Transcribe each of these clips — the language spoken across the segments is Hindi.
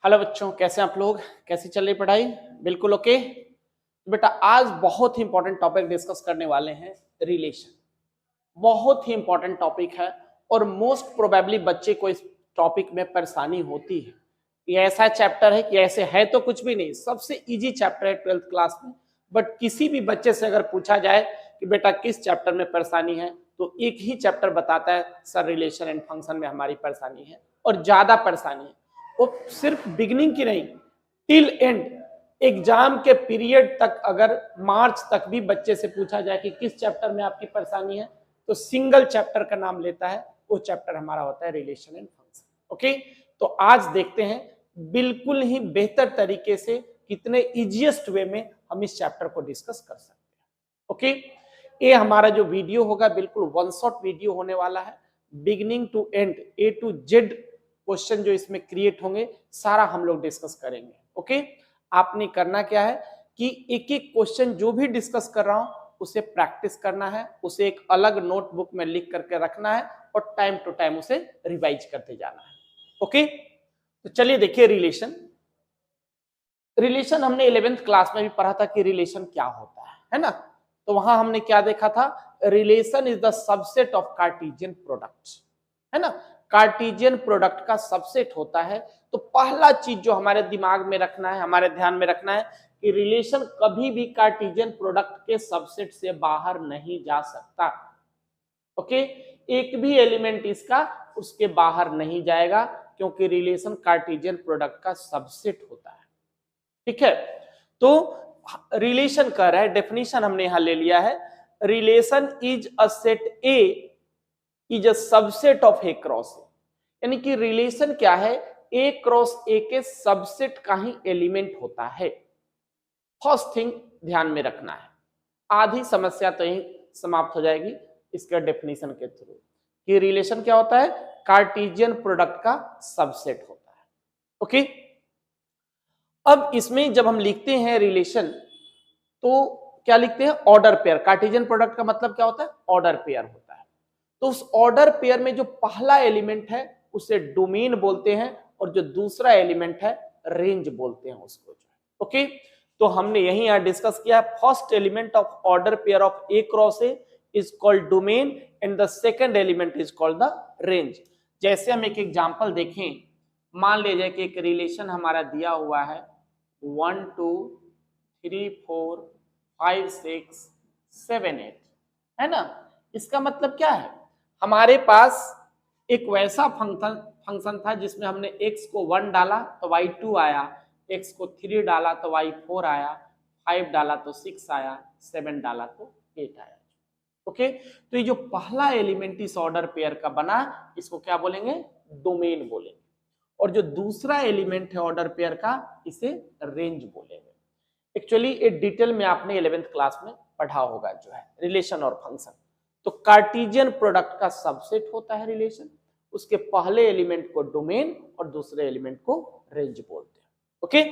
हेलो बच्चों, कैसे हैं आप लोग? कैसी चल रही पढ़ाई? बिल्कुल ओके। बेटा आज बहुत ही इंपॉर्टेंट टॉपिक डिस्कस करने वाले हैं, रिलेशन। बहुत ही इंपॉर्टेंट टॉपिक है और मोस्ट प्रोबेबली बच्चे को इस टॉपिक में परेशानी होती है। ये ऐसा चैप्टर है कि ऐसे है तो कुछ भी नहीं, सबसे इजी चैप्टर है 12th क्लास में। बट किसी भी बच्चे से अगर पूछा जाए कि बेटा किस चैप्टर में परेशानी है, तो एक ही चैप्टर बताता है, सर रिलेशन एंड फंक्शन में हमारी परेशानी है और ज्यादा परेशानी है। वो सिर्फ बिगिनिंग की नहीं, टिल एंड एग्जाम के पीरियड तक, अगर मार्च तक भी बच्चे से पूछा जाए कि किस चैप्टर में आपकी परेशानी है, तो सिंगल चैप्टर का नाम लेता है, वो चैप्टर हमारा होता है रिलेशन एंड फंक्शन। ओके, तो आज देखते हैं बिल्कुल ही बेहतर तरीके से कितने इजीएस्ट वे में हम इस चैप्टर को डिस्कस कर सकते हैं। ओके, ये हमारा जो वीडियो होगा बिल्कुल वन शॉट वीडियो होने वाला है। Beginning to end, A to Z question जो इसमें क्रिएट होंगे सारा हम लोग डिस्कस करेंगे। ओके, आपने करना क्या है कि एक एक क्वेश्चन जो भी डिस्कस कर रहा हूं उसे प्रैक्टिस करना है, उसे एक अलग नोटबुक में लिख करके रखना है और टाइम टू टाइम उसे रिवाइज करते जाना है। ओके, तो चलिए देखिए रिलेशन। रिलेशन हमने 11th क्लास में भी पढ़ा था कि रिलेशन क्या होता है ना? तो वहां हमने क्या देखा था, relation is the subset of Cartesian product, है ना? कार्टेशियन प्रोडक्ट का सबसेट होता है। तो पहला चीज जो हमारे दिमाग में रखना है, हमारे ध्यान में रखना है कि रिलेशन कभी भी कार्टेशियन प्रोडक्ट के सबसेट से बाहर नहीं जा सकता। ओके, एक भी एलिमेंट इसका उसके बाहर नहीं जाएगा, क्योंकि रिलेशन कार्टेशियन प्रोडक्ट का सबसेट होता है। ठीक है, तो रिलेशन कर रहा है, डेफिनेशन हमने यहां ले लिया है, relation is a set A is a subset of A cross ए। यानी कि रिलेशन क्या है, ए क्रॉस ए के सबसेट का ही एलिमेंट होता है। फर्स्ट थिंग ध्यान में रखना है, आधी समस्या तो यही समाप्त हो जाएगी इसके डेफिनेशन के थ्रू कि रिलेशन क्या होता है, कार्टेशियन प्रोडक्ट का सबसेट होता है। ओके, अब इसमें जब हम लिखते हैं रिलेशन तो क्या लिखते हैं, ऑर्डर पेयर। कार्टेशियन प्रोडक्ट का मतलब क्या होता है, ऑर्डर पेयर होता है। तो उस ऑर्डर पेयर में जो पहला एलिमेंट है उसे डोमेन बोलते हैं और जो दूसरा एलिमेंट है रेंज बोलते हैं उसको। ओके, तो हमने यही यहां डिस्कस किया, first element of order pair of A cross A is called domain and the second element is called the range. जैसे हम एक एग्जांपल देखें, मान लीजिए कि एक रिलेशन हमारा दिया हुआ है 1 2 3 4 5 6 7 8, है ना? इसका मतलब क्या है, हमारे पास एक वैसा फंक्शन था जिसमें हमने x को 1 डाला तो y 2 आया, x को 3 डाला तो y 4 आया, 5 डाला तो 6 आया, 7 डाला तो 8 आया। ओके, तो ये जो पहला एलिमेंट इस ऑर्डर पेयर का बना, इसको क्या बोलेंगे, डोमेन बोलेंगे। और जो दूसरा एलिमेंट है ऑर्डर पेयर का, इसे रेंज बोलेंगे। एक्चुअली ये डिटेल में आपने 11th क्लास में पढ़ा होगा, जो है रिलेशन और फंक्शन। तो कार्टेशियन प्रोडक्ट का सबसेट होता है रिलेशन, उसके पहले एलिमेंट को डोमेन और दूसरे एलिमेंट को रेंज बोलते हैं। ओके,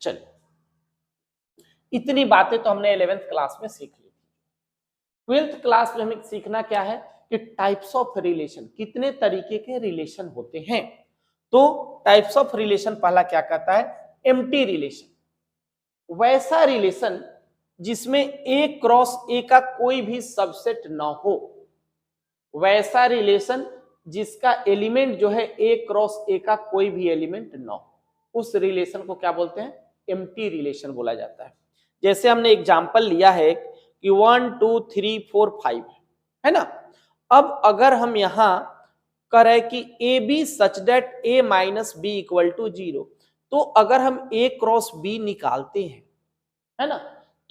चलिए इतनी बातें तो हमने 11th क्लास में सीख ली। 12th क्लास में हमें सीखना क्या है कि टाइप्स ऑफ रिलेशन, कितने तरीके के रिलेशन होते हैं। तो टाइप्स ऑफ रिलेशन पहला क्या कहता है, एम्प्टी रिलेशन, वैसा रिलेशन जिसमें ए क्रॉस ए का कोई भी सबसेट न हो, वैसा रिलेशन जिसका एलिमेंट जो है ए क्रॉस ए का कोई भी एलिमेंट न हो, उस रिलेशन को क्या बोलते हैं, एम्प्टी रिलेशन बोला जाता है। जैसे हमने एग्जांपल लिया है कि 1 2 3 4 5, है ना? अब अगर हम यहां करें कि A B such that a minus B equal to 0, तो अगर हम ए क्रॉस बी निकालते हैं, है ना,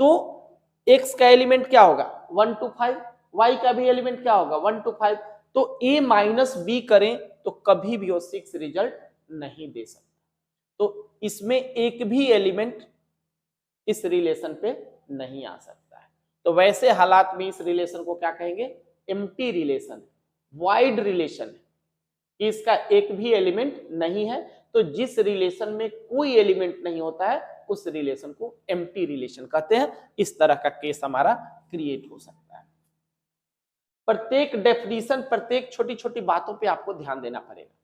तो x का एलिमेंट क्या होगा 1 to 5, y का भी एलिमेंट क्या होगा 1 to 5। तो a माइनस बी करें तो कभी भी वो 6 रिजल्ट नहीं दे सकता। तो इसमें एक भी एलिमेंट इस रिलेशन पे नहीं आ सकता है। तो वैसे हालात में इस रिलेशन को क्या कहेंगे, एम्प्टी रिलेशन, वाइड रिलेशन है, इसका एक भी एलिमेंट नहीं है। तो जिस रिलेशन में कोई एलिमेंट नहीं होता है उस रिलेशन को एम्प्टी रिलेशन कहते हैं। इस तरह का केस हमारा क्रिएट हो सकता है। प्रत्येक डेफिनेशन, प्रत्येक छोटी छोटी बातों पे आपको ध्यान देना पड़ेगा,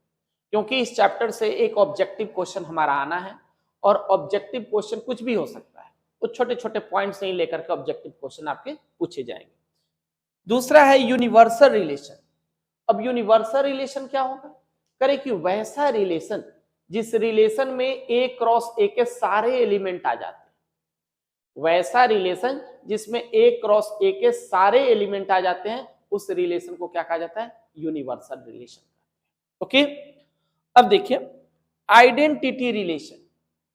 क्योंकि इस चैप्टर से एक ऑब्जेक्टिव क्वेश्चन हमारा आना है, और ऑब्जेक्टिव क्वेश्चन कुछ भी हो सकता है, कुछ छोटे छोटे पॉइंट्स नहीं लेकर के ऑब्जेक्टिव क्वेश्चन आपके पूछे जाएंगे। दूसरा है यूनिवर्सल रिलेशन। अब यूनिवर्सल रिलेशन क्या होगा, करें कि वैसा रिलेशन जिस रिलेशन में ए क्रॉस ए के सारे एलिमेंट आ जाते हैं, वैसा रिलेशन जिसमें ए क्रॉस ए के सारे एलिमेंट आ जाते हैं, उस रिलेशन को क्या कहा जाता है, यूनिवर्सल रिलेशन। ओके, अब देखिए आइडेंटिटी रिलेशन।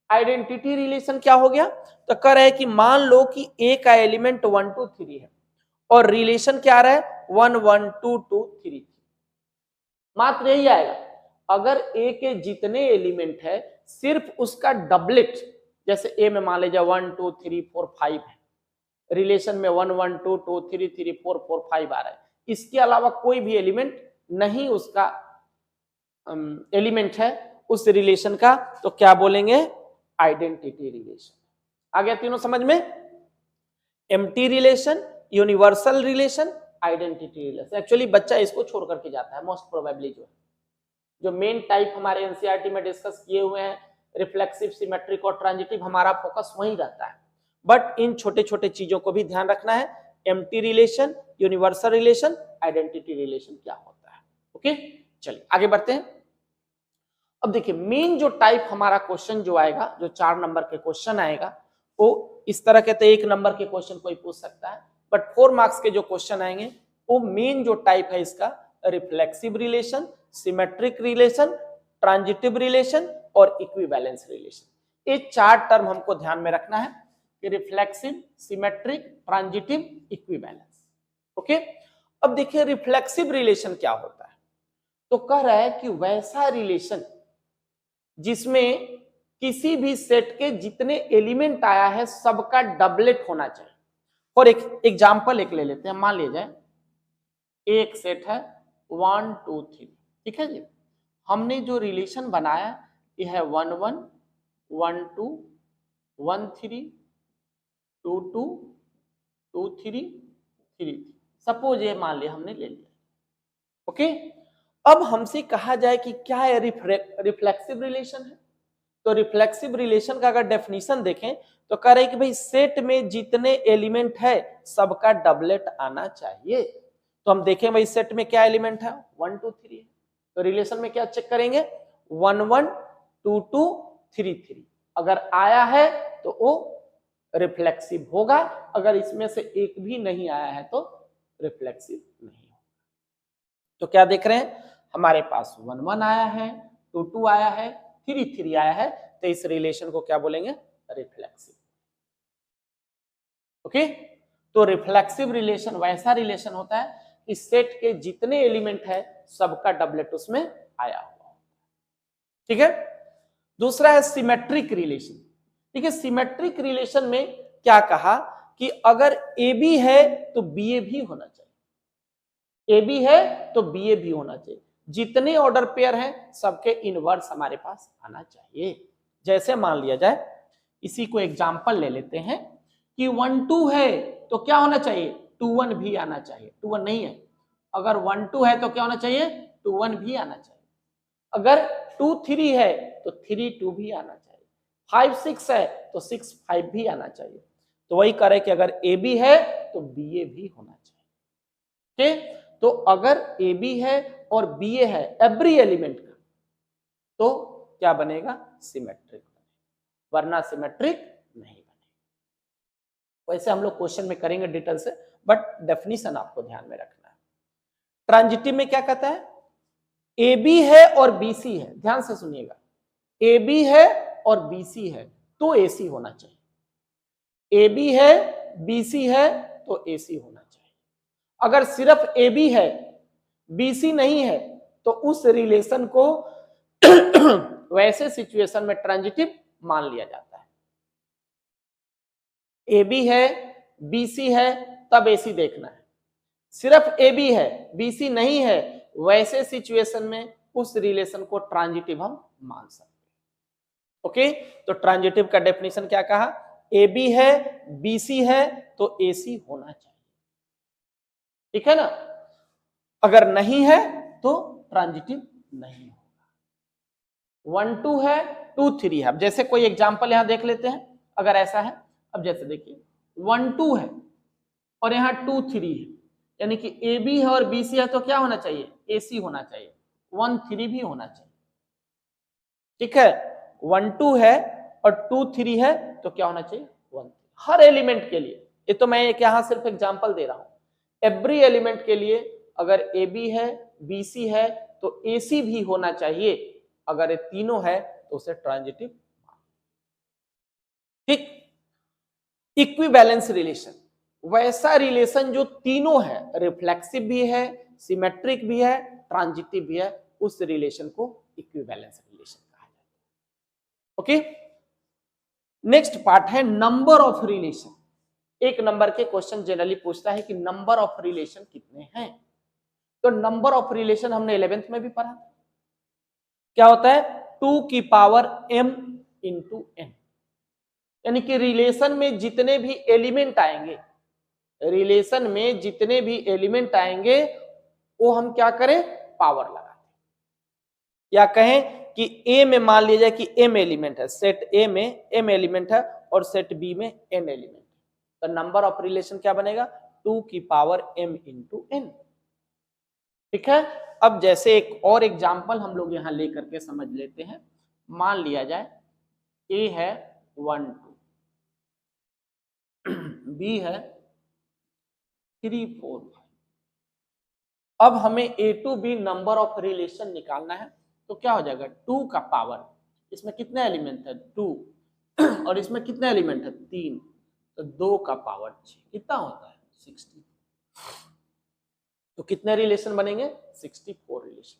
आइडेंटिटी रिलेशन क्या हो गया, तो कह रहा है कि मान लो कि ए का एलिमेंट 1 2 3 है और रिलेशन क्या आ रहा है 1 1 2 2 3। मात्र यही आएगा, अगर ए के जितने एलिमेंट है सिर्फ उसका डबलेट, जैसे ए में मान लीजिए 1 2 3 4 5 है, रिलेशन में 1 1 2 2 3 3 4 4 5 आ रहा है, इसके अलावा कोई भी एलिमेंट नहीं उसका एलिमेंट है उस रिलेशन का, तो क्या बोलेंगे, आइडेंटिटी रिलेशन। आ गया तीनों समझ में, empty relation, universal relation, identity relation. Actually बच्चा इसको छोड़ करके जाता है मोस्ट प्रोबेबली, जो मेन टाइप हमारे एनसीईआरटी में डिस्कस किए हुए हैं, रिफ्लेक्सिव, सिमेट्रिक और ट्रांजिटिव, हमारा फोकस वहीं रहता है। बट इन छोटे छोटे चीजों को भी ध्यान रखना है, empty relation, universal relation, identity relation क्या होता है। ओके, चलिए आगे बढ़ते हैं। अब देखिए मेन जो टाइप हमारा क्वेश्चन जो आएगा, जो 4 नंबर के क्वेश्चन आएगा, वो इस तरह के, तो 1 नंबर के क्वेश्चन कोई पूछ सकता है, बट 4 मार्क्स के जो क्वेश्चन आएंगे वो मेन जो टाइप है इसका reflexive relation, symmetric relation, transitive relation और इक्विवेलेंस रिलेशन। ये 4 टर्म हमको ध्यान में रखना है कि reflexive, symmetric, transitive, equivalence. Okay, अब देखिए रिफ्लेक्सिव रिलेशन क्या होता है, तो कह रहा है कि वैसा रिलेशन जिसमें किसी भी सेट के जितने एलिमेंट आया है सबका डबलेट होना चाहिए। और एक एग्जांपल एक ले लेते हैं, मान लीजिए एक सेट है 1 2 3, ठीक है जी, हमने जो रिलेशन बनाया यह है 1 1 1 2 1 3 2 2 2 3 3 3, सपोज ये मान लिया हमने ले लिया। ओके, अब हमसे कहा जाए कि क्या है रिफ्लेक्सिव रिलेशन है, तो रिफ्लेक्सिव रिलेशन का अगर डेफिनेशन देखें तो कह रहे हैं कि भाई सेट में जितने एलिमेंट है सबका डबलेट आना चाहिए। तो हम देखें भाई सेट में क्या एलिमेंट है 1 2 3 है, तो रिलेशन में क्या चेक करेंगे 1 1 2 2 3 3, अगर आया है तो वो रिफ्लेक्सिव होगा, अगर इसमें से एक भी नहीं आया है तो रिफ्लेक्सिव नहीं होगा। तो क्या देख रहे हैं, हमारे पास 1 1 आया है, 2 2 आया है, 3 3 आया है, तो इस रिलेशन को क्या बोलेंगे, रिफ्लेक्सिव। ओके, तो रिफ्लेक्सिव रिलेशन वैसा रिलेशन होता है कि सेट के जितने एलिमेंट है सबका डबलेट उसमें आया हुआ। ठीक है, दूसरा है सिमेट्रिक रिलेशन। ठीक है, सिमेट्रिक रिलेशन में क्या कहा कि अगर ए बी है तो बी ए भी होना चाहिए, ए बी है तो बी ए भी होना चाहिए, जितने ऑर्डर पेयर हैं सबके इनवर्स हमारे पास आना चाहिए। जैसे मान लिया जाए, इसी को एग्जांपल ले लेते हैं कि 1 2 है तो क्या होना चाहिए 2 1 भी आना चाहिए, 2 1 नहीं है, अगर 1 2 है तो क्या होना चाहिए 2 1 भी आना चाहिए, अगर 2 3 है तो 3 2 भी आना चाहिए, 5 6 है तो 6 5 भी आना चाहिए। तो वही करे कि अगर ए बी है तो बी ए भी होना चाहिए। ठीक, तो अगर ए बी है और बी ए है एवरी एलिमेंट का, तो क्या बनेगा सिमेट्रिक, वरना सिमेट्रिक नहीं बनेगा। वैसे हम लोग क्वेश्चन में करेंगे डिटेल से, बट डेफिनेशन आपको ध्यान में रखना है। ट्रांजिटिव में क्या कहता है, ए बी है और बी सी है, ध्यान से सुनिएगा, ए बी है और बी सी है तो ए सी होना चाहिए, ए बी है बी सी है तो ए सी होना चाहिए। अगर सिर्फ ए बी है बी सी नहीं है तो उस रिलेशन को वैसे सिचुएशन में ट्रांजिटिव मान लिया जाता है। ए बी है बी सी है तब ए सी देखना है, सिर्फ ए बी है बी सी नहीं है, वैसे सिचुएशन में उस रिलेशन को ट्रांजिटिव हम मान सकते हैं। ओके, तो ट्रांजिटिव का डेफिनेशन क्या कहा, ए बी है बी सी है तो ए सी होना चाहिए। ठीक है ना, अगर नहीं है तो ट्रांजिटिव नहीं होगा। 1 2 है, 2 3 है। अब जैसे कोई एग्जांपल यहां देख लेते हैं, अगर ऐसा है, अब जैसे देखिए 1 2 है और यहाँ 2 3 है, यानी कि ए बी है और बी सी है, तो क्या होना चाहिए, ए सी होना चाहिए, 1 3 भी होना चाहिए। ठीक है, 1 2 है और 2 3 है, तो क्या होना चाहिए, 1 हर एलिमेंट के लिए। ये तो मैं एक यहां सिर्फ एग्जांपल दे रहा हूं। एवरी एलिमेंट के लिए अगर ए बी है, बी सी है, तो ए सी भी होना चाहिए। अगर ये तीनों है तो उसे ट्रांजिटिव। ठीक, इक्विवेलेंस रिलेशन, वैसा रिलेशन जो तीनों है, रिफ्लेक्सिव भी है, सिमेट्रिक भी है, ट्रांजिटिव भी है, उस रिलेशन को इक्विवेलेंस रिलेशन कहा जाता है। ओके, नेक्स्ट पार्ट है नंबर ऑफ रिलेशन। एक नंबर के क्वेश्चन जनरली पूछता है कि नंबर ऑफ रिलेशन कितने हैं। तो नंबर ऑफ रिलेशन हमने 11th में भी पढ़ा, क्या होता है, 2 की पावर m इंटू n, यानी कि रिलेशन में जितने भी एलिमेंट आएंगे, रिलेशन में जितने भी एलिमेंट आएंगे वो हम क्या करें, पावर लगाते हैं। या कहें कि ए में मान लिया जाए कि m एलिमेंट है, सेट ए में m एलिमेंट है और सेट बी में n एलिमेंट है, तो नंबर ऑफ रिलेशन क्या बनेगा, 2 की पावर m इंटू n। ठीक है, अब जैसे एक और एग्जांपल हम लोग यहां लेकर के समझ लेते हैं। मान लिया जाए a है 1 2, b है 3 4 5। अब हमें a to b number of relation निकालना है, तो क्या हो जाएगा, 2 का पावर, इसमें कितने एलिमेंट है, 2, और इसमें कितने एलिमेंट है, 3, तो 2 का पावर 6 कितना होता है, 60। तो कितने रिलेशन बनेंगे, 64 रिलेशन।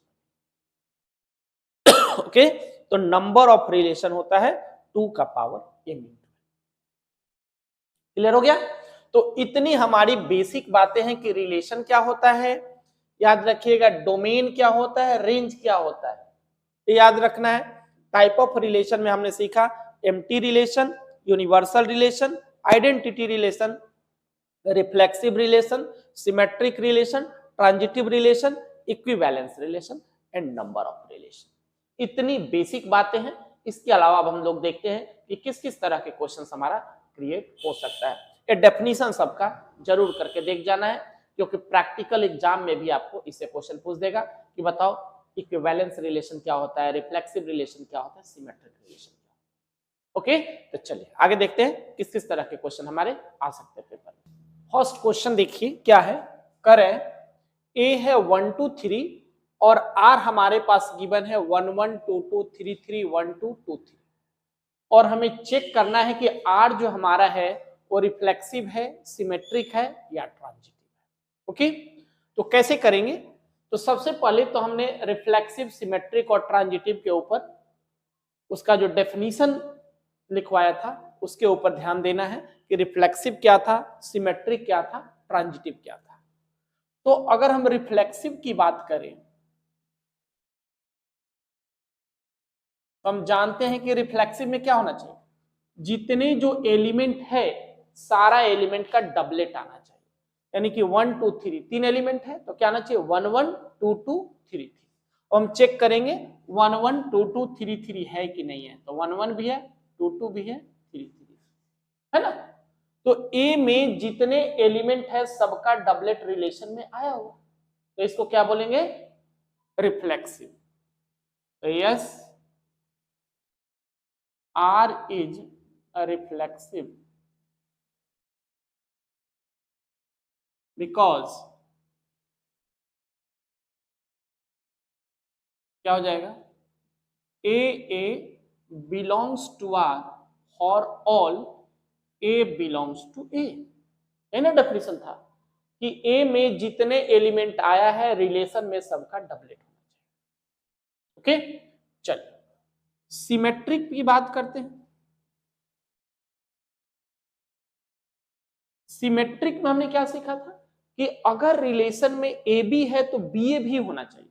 ओके, तो नंबर ऑफ रिलेशन होता है 2 का पावर m। क्लियर हो गया। तो इतनी हमारी बेसिक बातें हैं कि रिलेशन क्या होता है, याद रखिएगा, डोमेन क्या होता है, रेंज क्या होता है, ये याद रखना है। टाइप ऑफ रिलेशन में हमने सीखा empty relation, universal relation, identity relation, reflexive relation, symmetric relation, transitive relation, equivalence relation and number of relation. इतनी बेसिक बातें हैं। इसके अलावा अब हम लोग देखते हैं कि किस किस तरह के क्वेश्चन हमारा क्रिएट हो सकता है। ये डेफिनेशन सबका जरूर करके देख जाना है, क्योंकि प्रैक्टिकल एग्जाम में भी आपको इससे क्वेश्चन पूछ देगा कि बताओ इक्विवेलेंस रिलेशन क्या होता है, रिफ्लेक्सिव रिलेशन क्या होता है, सिमेट्रिक रिलेशन क्या होता है। ओके, तो चलिए आगे देखते हैं किस किस तरह के क्वेश्चन हमारे आ सकते हैं पेपर में। फर्स्ट क्वेश्चन देखिए क्या है, करें ए है 1 2 3 और आर हमारे पास गिवन है 1 1 2 2 3 3 1 2 2 3, और हमें चेक करना है कि आर जो हमारा है वो रिफ्लेक्सिव है, सिमेट्रिक है या ट्रांजिटिव है। ओके, तो कैसे करेंगे, तो सबसे पहले तो हमने रिफ्लेक्सिव, सिमेट्रिक और ट्रांजिटिव के ऊपर उसका जो डेफिनेशन लिखवाया था उसके ऊपर ध्यान देना है कि रिफ्लेक्सिव क्या था, सिमेट्रिक क्या था, ट्रांजिटिव क्या था। तो अगर हम रिफ्लेक्सिव की बात करें तो हम जानते हैं कि रिफ्लेक्सिव में क्या होना चाहिए, जितने जो एलिमेंट है सारा एलिमेंट का डबलेट आना चाहिए, यानी कि 1 2 3 3 एलिमेंट है तो क्या आना चाहिए, 1 1 2 2 3 3। और हम चेक करेंगे 1 1 2 2 3 3 है कि नहीं है, तो 1 1 भी है, 2 2 भी है, 3 3 है ना। तो ए में जितने एलिमेंट है सबका डबलेट रिलेशन में आया हुआ, तो इसको क्या बोलेंगे, रिफ्लेक्सिव। तो yes, R is a reflexive because क्या हो जाएगा, A belongs to R और all A belongs to A। है ना, डेफिनेशन था कि A में जितने एलिमेंट आया है रिलेशन में सबका डबलेट होना चाहिए। ओके, चलिए सिमेट्रिक की बात करते हैं। सिमेट्रिक में हमने क्या सीखा था कि अगर रिलेशन में ए बी है तो बी ए भी होना चाहिए।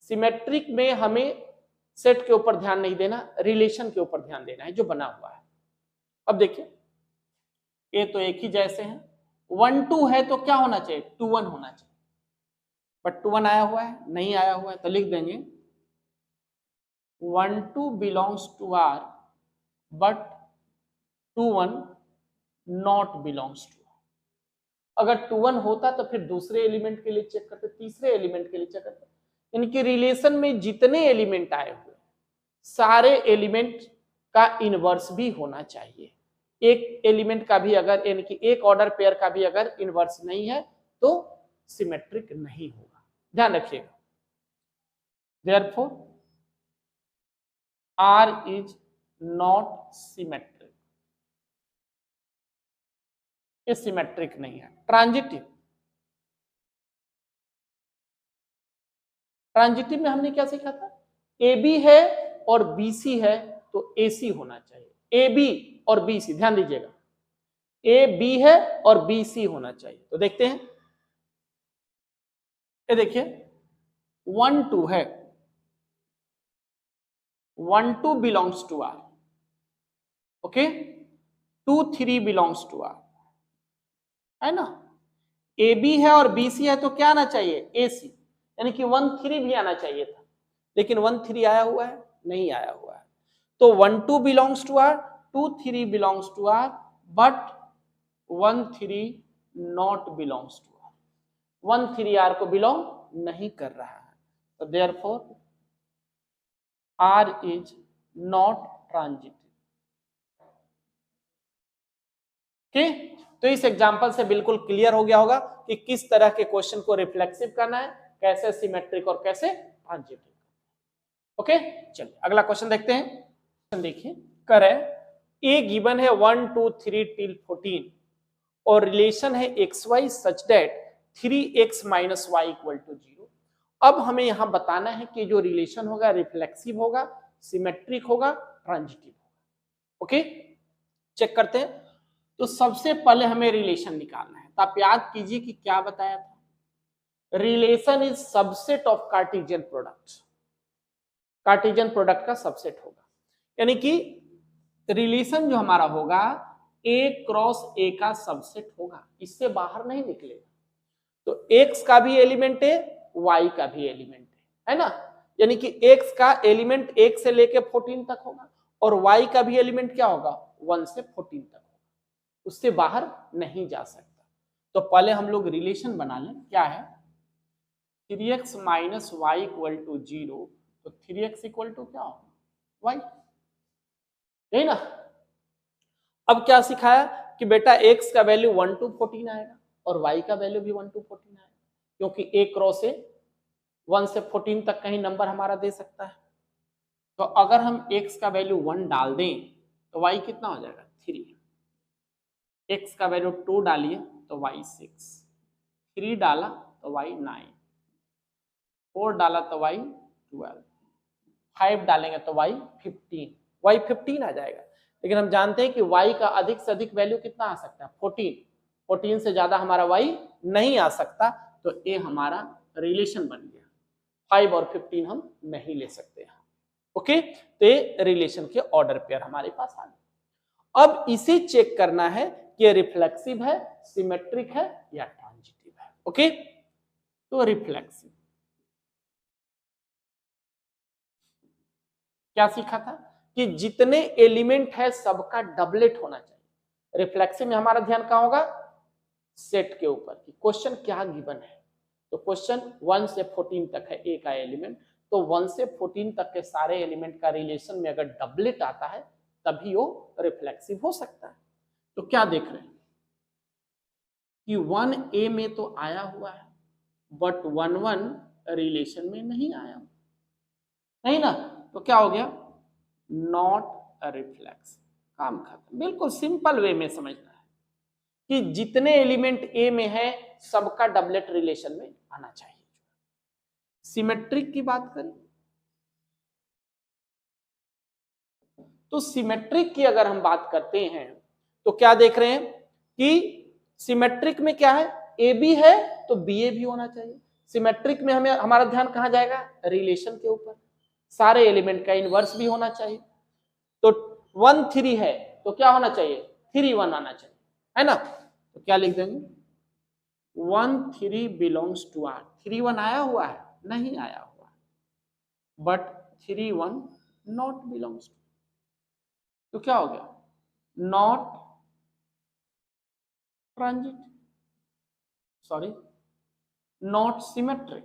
सिमेट्रिक में हमें सेट के ऊपर ध्यान नहीं देना, रिलेशन के ऊपर ध्यान देना है जो बना हुआ है। अब देखिए ए तो एक ही जैसे हैं, 1 2 है तो क्या होना चाहिए, 2 1 होना चाहिए, बट 2 1 आया हुआ है, नहीं आया हुआ है, तो लिख देंगे 1 2 belongs to R but 2 1 not belongs to R। अगर 2 1 होता तो फिर दूसरे एलिमेंट के लिए चेक करते, तीसरे एलिमेंट के लिए चेक करते। यानी कि रिलेशन में जितने एलिमेंट आए हुए सारे एलिमेंट का इनवर्स भी होना चाहिए। एक एलिमेंट का भी अगर, यानी कि एक ऑर्डर पेयर का भी अगर इनवर्स नहीं है तो सिमेट्रिक नहीं होगा, ध्यान रखिएगा। Therefore R is not symmetric, ये सिमेट्रिक नहीं है। ट्रांजिटिव, ट्रांजिटिव में हमने क्या सीखा था, ए बी है और बी सी है तो ए सी होना चाहिए। ए बी और बी सी, ध्यान दीजिएगा, ए बी है और बी सी होना चाहिए। तो देखते हैं, ये देखिए 1 2 है, 1 2 belongs to R, okay, 2 3 belongs to R, है ना। ए बी है और बी सी है तो क्या आना चाहिए, ए सी, यानी कि 1 3 भी आना चाहिए था, लेकिन 1 3 आया हुआ है, नहीं आया हुआ है। तो 1 2 belongs to R, 2 3 belongs to R, but 1 3 not belongs to R, 1 3 R को बिलोंग नहीं कर रहा है। तो therefore R is not transitive. ठीक, तो इस एग्जांपल से बिल्कुल क्लियर हो गया होगा कि किस तरह के क्वेश्चन को रिफ्लेक्सिव करना है, कैसे सिमेट्रिक और कैसे ट्रांजिटिव। ओके, चलिए अगला क्वेश्चन देखते हैं। देखिए, करें ए गिवन है 1 2 3 till 14 और रिलेशन है x y such that 3x minus y equal to 0। अब हमें यहां बताना है कि जो रिलेशन होगा रिफ्लेक्सिव होगा, सिमेट्रिक होगा, ट्रांजिटिव होगा। ओके, चेक करते हैं। तो सबसे पहले हमें रिलेशन निकालना है। तो आप याद कीजिए कि क्या बताया था, relation is subset of Cartesian product, Cartesian product का सबसेट होगा, यानी कि रिलेशन जो हमारा होगा A क्रॉस A का सबसेट होगा, इससे बाहर नहीं निकलेगा। तो X का भी एलिमेंट है, Y का भी एलिमेंट है ना, यानी कि X का एलिमेंट 1 से लेके 14 तक होगा और Y का भी एलिमेंट क्या होगा, 1 से 14 तक होगा, उससे बाहर नहीं जा सकता। तो पहले हम लोग रिलेशन बना लें, क्या है 3x minus y equal to 0, तो 3x इक्वल टू क्या होगा, y, यही ना। अब क्या सिखाया कि बेटा x का वैल्यू 1 to 14 आएगा और y का वैल्यू भी 1 to 14 आएगा, क्योंकि a क्रॉस a 1 से 14 तक कहीं नंबर हमारा दे सकता है। तो अगर हम x का वैल्यू 1 डाल दें तो y कितना हो जाएगा 3, x का वैल्यू 2 डालिए तो y 6, 3 डाला तो y 9, 4 डाला तो y 12, 5 डालेंगे तो y 15, y 15 आ जाएगा। लेकिन हम जानते हैं कि y का अधिक से अधिक वैल्यू कितना आ सकता है 14, 14 से ज्यादा हमारा y नहीं आ सकता, तो ये हमारा रिलेशन बन गया। 5 और 15 हम नहीं ले सकते हैं। ओके, तो ये रिलेशन के ऑर्डर पेयर हमारे पास आ गए। अब इसे चेक करना है कि रिफ्लेक्सिव है, सिमेट्रिक है या ट्रांजिटिव है। ओके, तो रिफ्लेक्सिव क्या सीखा था कि जितने एलिमेंट है सबका डबलेट होना चाहिए। रिफ्लेक्सिव में हमारा ध्यान कहां होगा, सेट के ऊपर कि क्वेश्चन क्या गिवन है। तो क्वेश्चन 1 से 14 तक है ए का एलिमेंट, तो 1 से 14 तक के सारे एलिमेंट का रिलेशन में अगर डबलेट आता है तभी वो रिफ्लेक्सिव हो सकता है। तो क्या देख रहे हैं कि 1a में तो आया हुआ है बट 1 1 रिलेशन में नहीं आया, नहीं ना, तो क्या हो गया, नॉट अ रिफ्लेक्स, काम खत्म। बिल्कुल सिंपल वे में समझना है कि जितने एलिमेंट ए में है सबका डबलेट रिलेशन में आना चाहिए। सिमेट्रिक की बात करें तो सिमेट्रिक की अगर हम बात करते हैं तो क्या देख रहे हैं कि सिमेट्रिक में क्या है, ए बी है तो बी ए भी होना चाहिए। सिमेट्रिक में हमें हमारा ध्यान कहां जाएगा, रिलेशन के ऊपर, सारे एलिमेंट का इनवर्स भी होना चाहिए। तो 1 3 है तो क्या होना चाहिए 3 1 आना चाहिए, है ना। तो क्या लिख देंगे 1 3 बिलोंग्स टू आर, 3 1 आया हुआ है, नहीं आया हुआ, बट 3 1 नॉट बिलोंग्स टू, तो क्या हो गया, not transit, sorry not symmetric,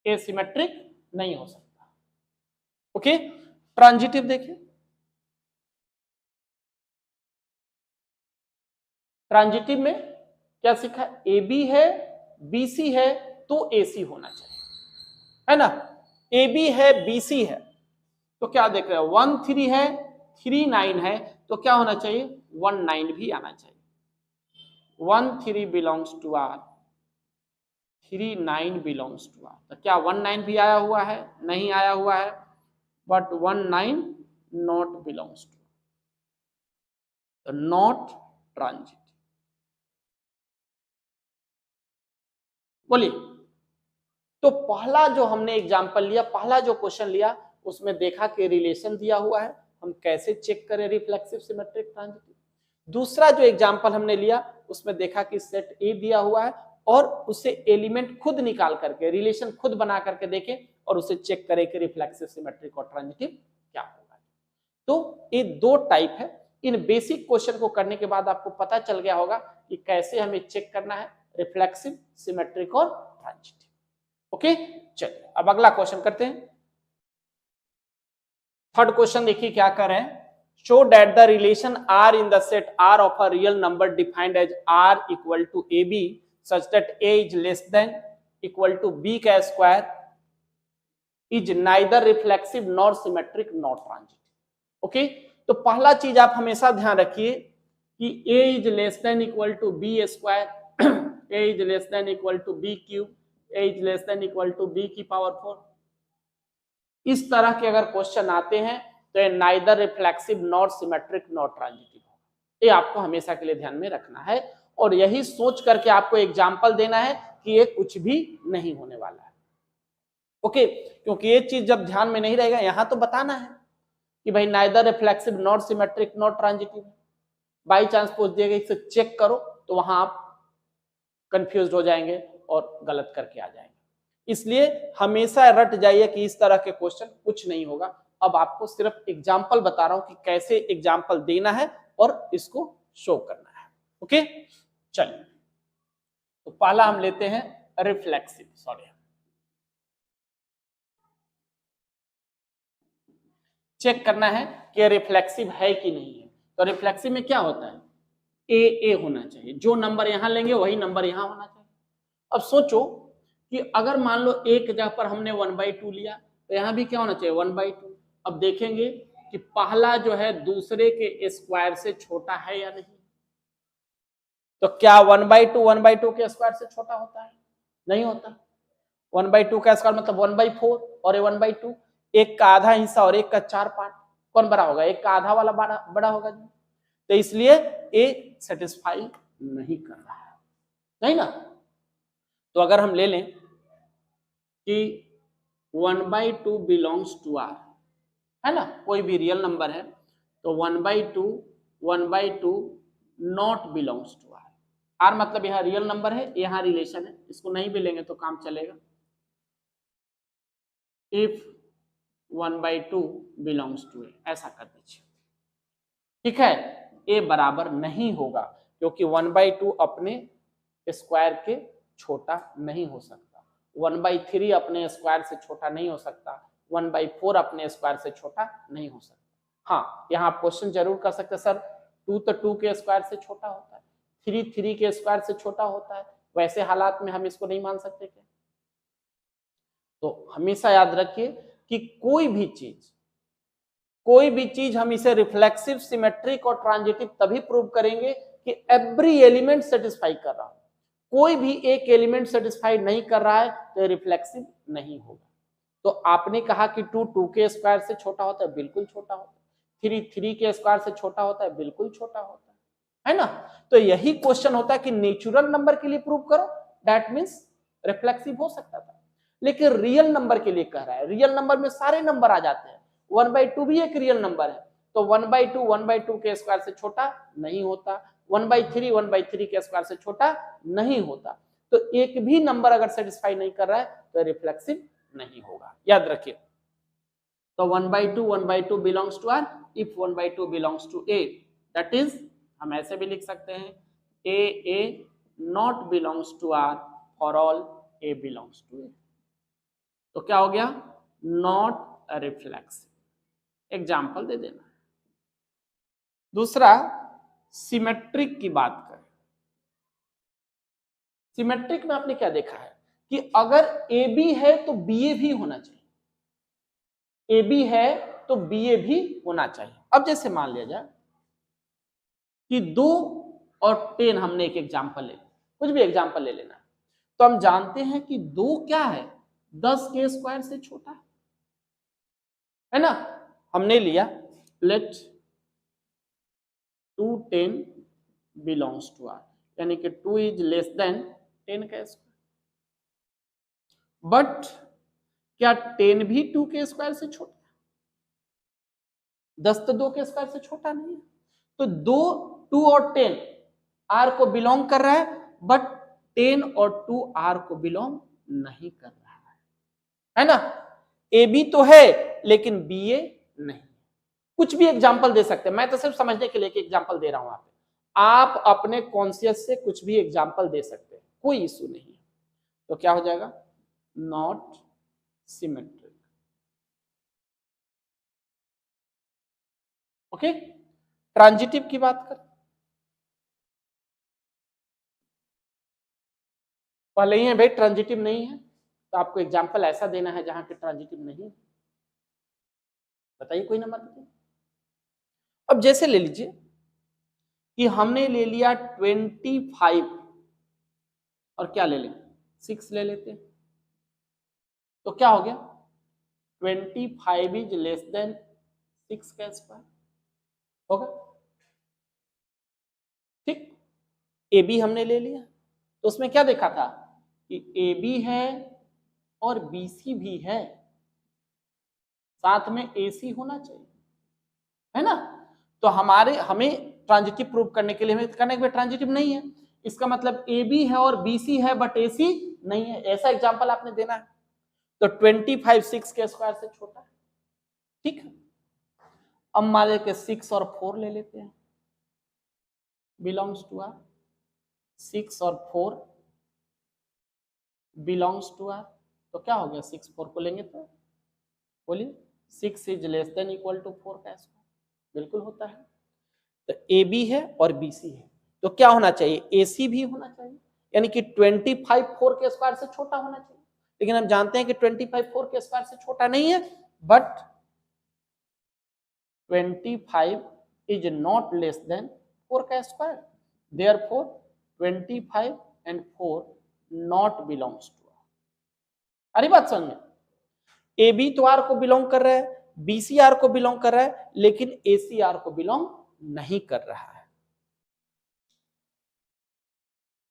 asymmetric नहीं हो सकता। ओके, ट्रांजिटिव देखिए, ट्रांजिटिव में क्या सीखा, ए बी है, बी सी है तो ए सी होना चाहिए, है ना, ए बी है बी सी है तो क्या देख रहे हैं 1 3 है 3 9 है तो क्या होना चाहिए 1 9 भी आना चाहिए, 1 3 belongs to R, 3 9 belongs to R, तो क्या 1 9 भी आया हुआ है, नहीं आया हुआ है, बट 1 9 नॉट बिलोंग्स टू, तो नॉट ट्रांजिट। बोलिए, तो पहला जो हमने एग्जांपल लिया, पहला जो क्वेश्चन लिया उसमें देखा कि रिलेशन दिया हुआ है, हम कैसे चेक करें रिफ्लेक्सिव सिमेट्रिक ट्रांजिटिव। दूसरा जो एग्जांपल हमने लिया उसमें देखा कि सेट ए दिया हुआ है और उसे एलिमेंट खुद निकाल करके रिलेशन खुद बना करके देखें और उसे चेक करें कि रिफ्लेक्सिव सिमेट्रिक और ट्रांजिटिव क्या होगा। तो ये दो टाइप है। इन बेसिक क्वेश्चन को करने के बाद आपको पता चल गया होगा कि कैसे हमें चेक करना है रिफ्लेक्सिव सिमेट्रिक और ट्रांजिटिव। ओके, चलिए अब अगला क्वेश्चन करते हैं। थर्ड क्वेश्चन देखिए क्या कर रहे हैं, show that the relation R in the set R of a real number defined as R equal to A B such that A is less than equal to B का square is neither reflexive nor symmetric nor transitive. Okay, तो पहला चीज आप हमेशा ध्यान रखिए कि a is less than equal to B square, a is less than equal to B cube, a is less than equal to B की पावर 4। इस तरह के अगर क्वेश्चन आते हैं तो ये neither reflexive nor symmetric nor transitive होगा, ये आपको हमेशा के लिए ध्यान में रखना है और यही सोच करके आपको एग्जाम्पल देना है कि ये कुछ भी नहीं होने वाला है। ओके, क्योंकि ये चीज जब ध्यान में नहीं रहेगा यहां तो बताना है कि भाई neither reflexive nor symmetric nor transitive, by chance पूछ दिएगा इसे चेक करो तो वहां आप कंफ्यूज हो जाएंगे और गलत करके आ जाएंगे। इसलिए हमेशा रट जाइए कि इस तरह के क्वेश्चन कुछ नहीं होगा। अब आपको सिर्फ एग्जाम्पल बता रहा हूं कि कैसे एग्जाम्पल देना है और इसको शो करना है। ओके, चलिए तो पहला हम लेते हैं रिफ्लेक्सिव, सॉरी चेक करना है कि रिफ्लेक्सिव है कि नहीं है। तो रिफ्लेक्सिव में क्या होता है, ए होना चाहिए, जो नंबर यहां लेंगे वही नंबर यहां होना चाहिए। अब सोचो कि अगर मान लो एक जगह पर हमने 1/2 लिया तो यहां भी क्या होना चाहिए 1/2। अब देखेंगे कि पहला जो है दूसरे के स्क्वायर से छोटा है या नहीं, तो क्या 1/2 के स्क्वायर से छोटा होता है, नहीं होता। 1/2 का स्क्वायर मतलब 1/4 और 1/2, एक का आधा हिस्सा और एक का 4 पार्ट, कौन बड़ा होगा, एक का आधा वाला बड़ा होगा जी। तो इसलिए ए सेटिस्फाई नहीं कर रहा है, नहीं ना। तो अगर हम ले लें कि 1/2 बिलोंग्स टू आर, है ना, कोई भी रियल नंबर है तो 1/2 not belongs to R. R मतलब यहाँ रियल नंबर है, यहाँ रिलेशन है, इसको नहीं भी लेंगे तो काम चलेगा। इफ 1/2 बिलोंग्स टू ए, ऐसा कर दीजिए, ठीक है। ए बराबर नहीं होगा क्योंकि 1/2 अपने स्क्वायर के छोटा नहीं हो सकता, 1/3 अपने स्क्वायर से छोटा नहीं हो सकता, 1/4 अपने स्क्वायर से छोटा नहीं हो सकता। हाँ, यहाँ आप क्वेश्चन जरूर कर सकते सर 2 तो 2 के स्क्वायर से छोटा होता है, 3 3 के स्क्वायर से छोटा होता है, वैसे हालात में हम इसको नहीं मान सकते क्या। तो हमेशा याद रखिए कि कोई भी चीज हम इसे रिफ्लेक्सिव सिमेट्रिक और ट्रांजिटिव तभी प्रूव करेंगे कि एवरी एलिमेंट सेटिस्फाई कर रहा हो। कोई भी एक एलिमेंट सेटिस्फाई नहीं कर रहा है तो रिफ्लेक्सिव नहीं होगा। तो आपने कहा कि 2 2 के स्क्वायर से छोटा होता है, बिल्कुल छोटा होता है, 3 3 के स्क्वायर से छोटा होता है, बिल्कुल छोटा होता है ना। तो यही क्वेश्चन होता है कि नेचुरल नंबर के लिए प्रूव करो, दैट मीन्स रिफ्लेक्सिव हो सकता था, लेकिन रियल नंबर के लिए कह रहा है, रियल नंबर में सारे नंबर आ जाते हैं, 1/2 भी एक रियल नंबर है तो 1/2 के स्क्वायर से छोटा नहीं होता, 1/3 के स्क्वायर से छोटा नहीं होता। तो एक भी नंबर अगर सेटिस्फाई नहीं कर रहा है तो रिफ्लेक्सिव नहीं होगा, याद रखिए। तो 1/2 belongs to R if 1/2 belongs to A, that is हम ऐसे भी लिख सकते हैं A not belongs to R for all A belongs to A. तो क्या हो गया, नॉट रिफ्लेक्सिव। एग्जाम्पल दे देना। दूसरा सिमेट्रिक की बात करें। सिमेट्रिक में आपने क्या देखा है कि अगर ए बी है तो बी ए भी होना चाहिए, ए बी है तो बी ए भी होना चाहिए। अब जैसे मान लिया जाए कि 2 और 10, हमने एक एग्जाम्पल ले, कुछ भी एग्जाम्पल ले लेना, तो हम जानते हैं कि 2 क्या है, 10 के स्क्वायर से छोटा है ना। हमने लिया लेट 2 10 बिलोंग्स टू आर, यानी कि 2 इज लेस देन 10 का स्क्वायर। बट क्या 10 भी 2 के स्क्वायर से छोटा है? 10 तो 2 के स्क्वायर से छोटा नहीं है। तो 2 और 10 आर को बिलोंग कर रहा है, बट 10 और 2 आर को बिलोंग नहीं कर रहा है ना। ए बी तो है लेकिन बी ए नहीं। कुछ भी एग्जाम्पल दे सकते हैं, मैं तो सिर्फ समझने के लिए एग्जाम्पल दे रहा हूं। आप अपने कॉन्शियस से कुछ भी एग्जाम्पल दे सकते हैं, कोई इशू नहीं है। तो क्या हो जाएगा, नॉट सिमेट्रिक। ओके, ट्रांजिटिव की बात कर, पहले ही है भाई ट्रांजिटिव नहीं है, तो आपको एग्जाम्पल ऐसा देना है जहां पे ट्रांजिटिव नहीं है। बताइए कोई नंबर बताइए। अब जैसे ले लीजिए कि हमने ले लिया 25 और क्या ले लें 6 ले लेते हैं, तो क्या हो गया 25 इज लेस देन 6 का स्क्वायर होगा। ठीक, ए बी हमने ले लिया, तो उसमें क्या देखा था कि ए बी है और बी सी भी है, साथ में ए सी होना चाहिए, है ना। तो हमें ट्रांजिटिव प्रूव करने के लिए हमें करना है ट्रांजिटिव नहीं है, इसका मतलब ए बी है और बी सी है बट ए सी नहीं है, ऐसा एग्जाम्पल आपने देना है। तो 25 6 के स्क्वायर से छोटा है, ठीक है। अब मान लेते 6 और 4 ले लेते हैं, बिलोंग्स टू आर, 6 और 4 बिलोंग्स टू आर, तो क्या हो गया 6 4 को लेंगे तो बोलिए 6 is less than equal to 4 का स्क्वायर, बिल्कुल होता है। तो ए बी है और बी सी है, तो क्या होना चाहिए ए सी भी होना चाहिए, यानी कि 25 4 के स्क्वायर से छोटा होना चाहिए। लेकिन हम जानते हैं कि 25 4 के स्क्वायर से छोटा नहीं है, but 25 is not less than 4 का square, therefore 25 and 4 not belongs to R। अरे बात समझ में, ए बी तो आर को बिलोंग कर रहा है, बी सी आर को बिलोंग कर रहा है, लेकिन ए सी आर को बिलोंग नहीं कर रहा है।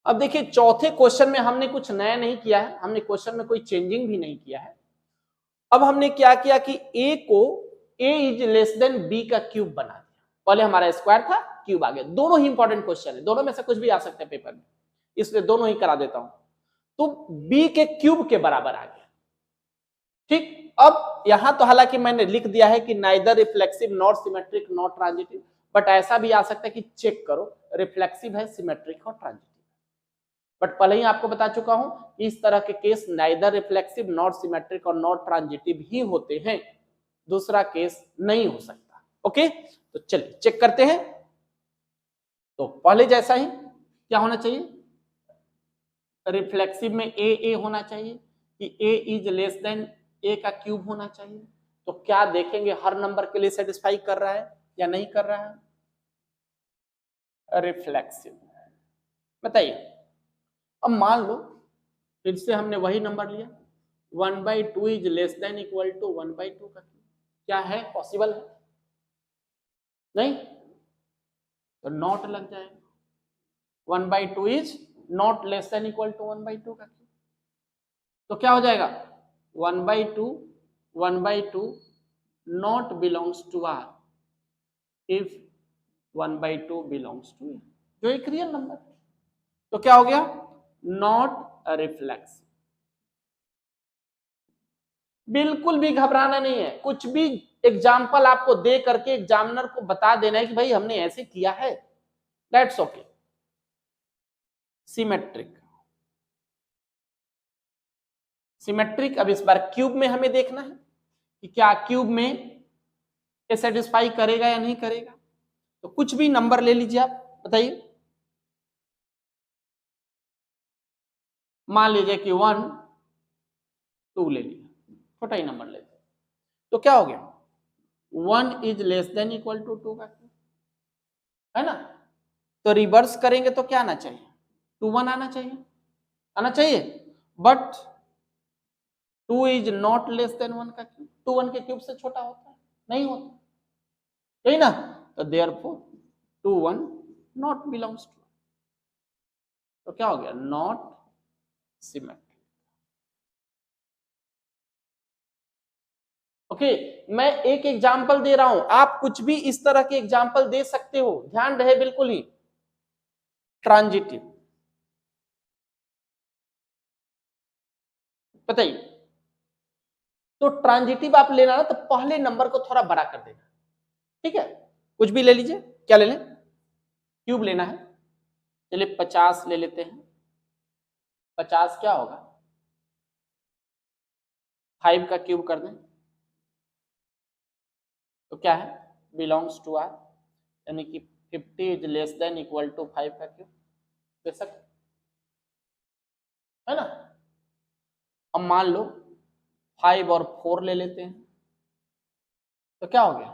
अब देखिए चौथे क्वेश्चन में हमने कुछ नया नहीं किया है, हमने क्वेश्चन में कोई चेंजिंग भी नहीं किया है। अब हमने क्या किया कि ए को ए इज लेस देन बी का क्यूब बना दिया। पहले हमारा स्क्वायर था, क्यूब आ गया। दोनों ही इंपॉर्टेंट क्वेश्चन है, दोनों में से कुछ भी आ सकते हैं पेपर में, इसलिए दोनों ही करा देता हूं। तो बी के क्यूब के बराबर आ गया, ठीक। अब यहां तो हालांकि मैंने लिख दिया है कि neither reflexive not symmetric not transitive, but ऐसा भी आ सकता है कि चेक करो रिफ्लेक्सिव है, सिमेट्रिक और ट्रांजिटिव। बट पहले ही आपको बता चुका हूं इस तरह के case neither reflexive not symmetric और नॉट ट्रांजिटिव ही होते हैं, दूसरा केस नहीं हो सकता। ओके, तो चलिए चेक करते हैं। तो पहले जैसा ही क्या होना चाहिए, रिफ्लेक्सिव में ए होना चाहिए कि ए इज लेस देन ए का क्यूब होना चाहिए। तो क्या देखेंगे हर नंबर के लिए सेटिस्फाई कर रहा है या नहीं कर रहा है, रिफ्लेक्सिव। बताइए, अब मान लो फिर से हमने वही नंबर लिया 1/2 is less than equal to 1/2 का क्यूब, क्या है पॉसिबल है, नहीं, तो नॉट लग जाएगा। 1/2 is not less than equal to 1/2 का क्यूब, तो क्या हो जाएगा 1/2 not belongs to R if 1/2 belongs to A, जो एक रियल नंबर है। तो क्या हो गया नॉट रिफ्लेक्स। बिल्कुल भी घबराना नहीं है, कुछ भी एग्जाम्पल आपको दे करके एग्जामिनर को बता देना है कि भाई हमने ऐसे किया है, दैट्स ओके। सिमेट्रिक, सिमेट्रिक अब इस बार क्यूब में हमें देखना है कि क्या क्यूब में ये सेटिस्फाई करेगा या नहीं करेगा। तो कुछ भी नंबर ले लीजिए, आप बताइए। मान लीजिए कि 1 2 ले लिया, छोटा ही नंबर लेते, तो क्या हो गया, 1 is less than equal to 2 का क्यूब, है ना। तो रिवर्स करेंगे तो क्या आना चाहिए, 2 1 आना चाहिए, आना चाहिए। But 2 is not less then 1 का क्यूब, 2 1 के क्यूब से छोटा होता है, नहीं होता, यही ना। तो देयरफॉर 2 1 नॉट बिलोंग्स टू, तो क्या हो गया, नॉट सिमेट्रिक। ओके, मैं एक एग्जांपल दे रहा हूं, आप कुछ भी इस तरह के एग्जांपल दे सकते हो, ध्यान रहे बिल्कुल ही। ट्रांजिटिव बताइए, तो ट्रांजिटिव आप लेना ना तो पहले नंबर को थोड़ा बड़ा कर देना, ठीक है। कुछ भी ले लीजिए, क्या ले लें, क्यूब लेना है, चलिए 50 ले लेते हैं। 50 क्या होगा, 5 का क्यूब कर दें तो क्या है, बिलोंग्स टू आर, यानी कि 50 is less than equal to 5 का क्यूब, बेशक, है ना। अब मान लो 5 और 4 ले लेते हैं, तो क्या हो गया,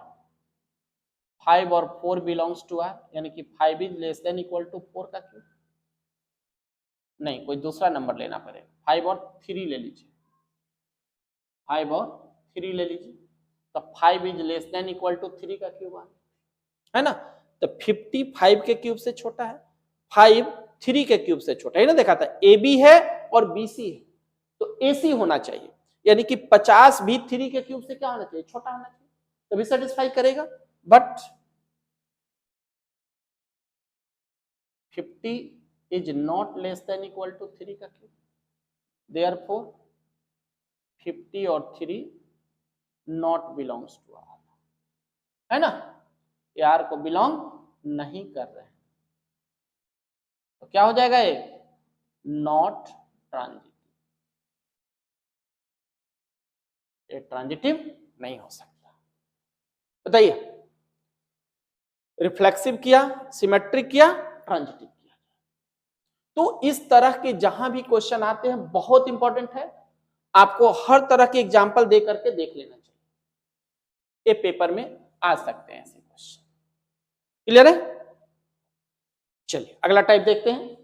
5 और 4 बिलोंग्स टू आर, यानी कि 5 is less than equal to 4 का क्यूब। नहीं, कोई दूसरा नंबर लेना पड़ेगा, 5 और 3 ले लीजिए, 5 और 3 ले लीजिए, तो 5 is less than equal to 3 का क्यूब आ, है ना। तो 50 5 के क्यूब से छोटा है, 5 3 के क्यूब से छोटा है ना, देखा था ए बी है और बी सी है, तो ए सी होना चाहिए, यानी कि 50 भी 3 के क्यूब से क्या होना चाहिए, छोटा होना चाहिए, तभी सेटिस्फाई करेगा। But 50 is not less than equal to 3 का क्यूब, देयरफॉर 50 और 3 नॉट बिलोंग्स टू आर, है ना, ये आर को बिलोंग नहीं कर रहे हैं, तो क्या हो जाएगा, ये नॉट ट्रांजिटिव, ये ट्रांजिटिव नहीं हो सकता। बताइए, रिफ्लेक्सिव किया, सिमेट्रिक किया, ट्रांजिटिव किया। तो इस तरह के जहां भी क्वेश्चन आते हैं, बहुत इंपॉर्टेंट है, आपको हर तरह के एग्जाम्पल दे करके देख लेना चाहिए, ये पेपर में आ सकते हैं ऐसे क्वेश्चन। क्लियर है, चलिए अगला टाइप देखते हैं।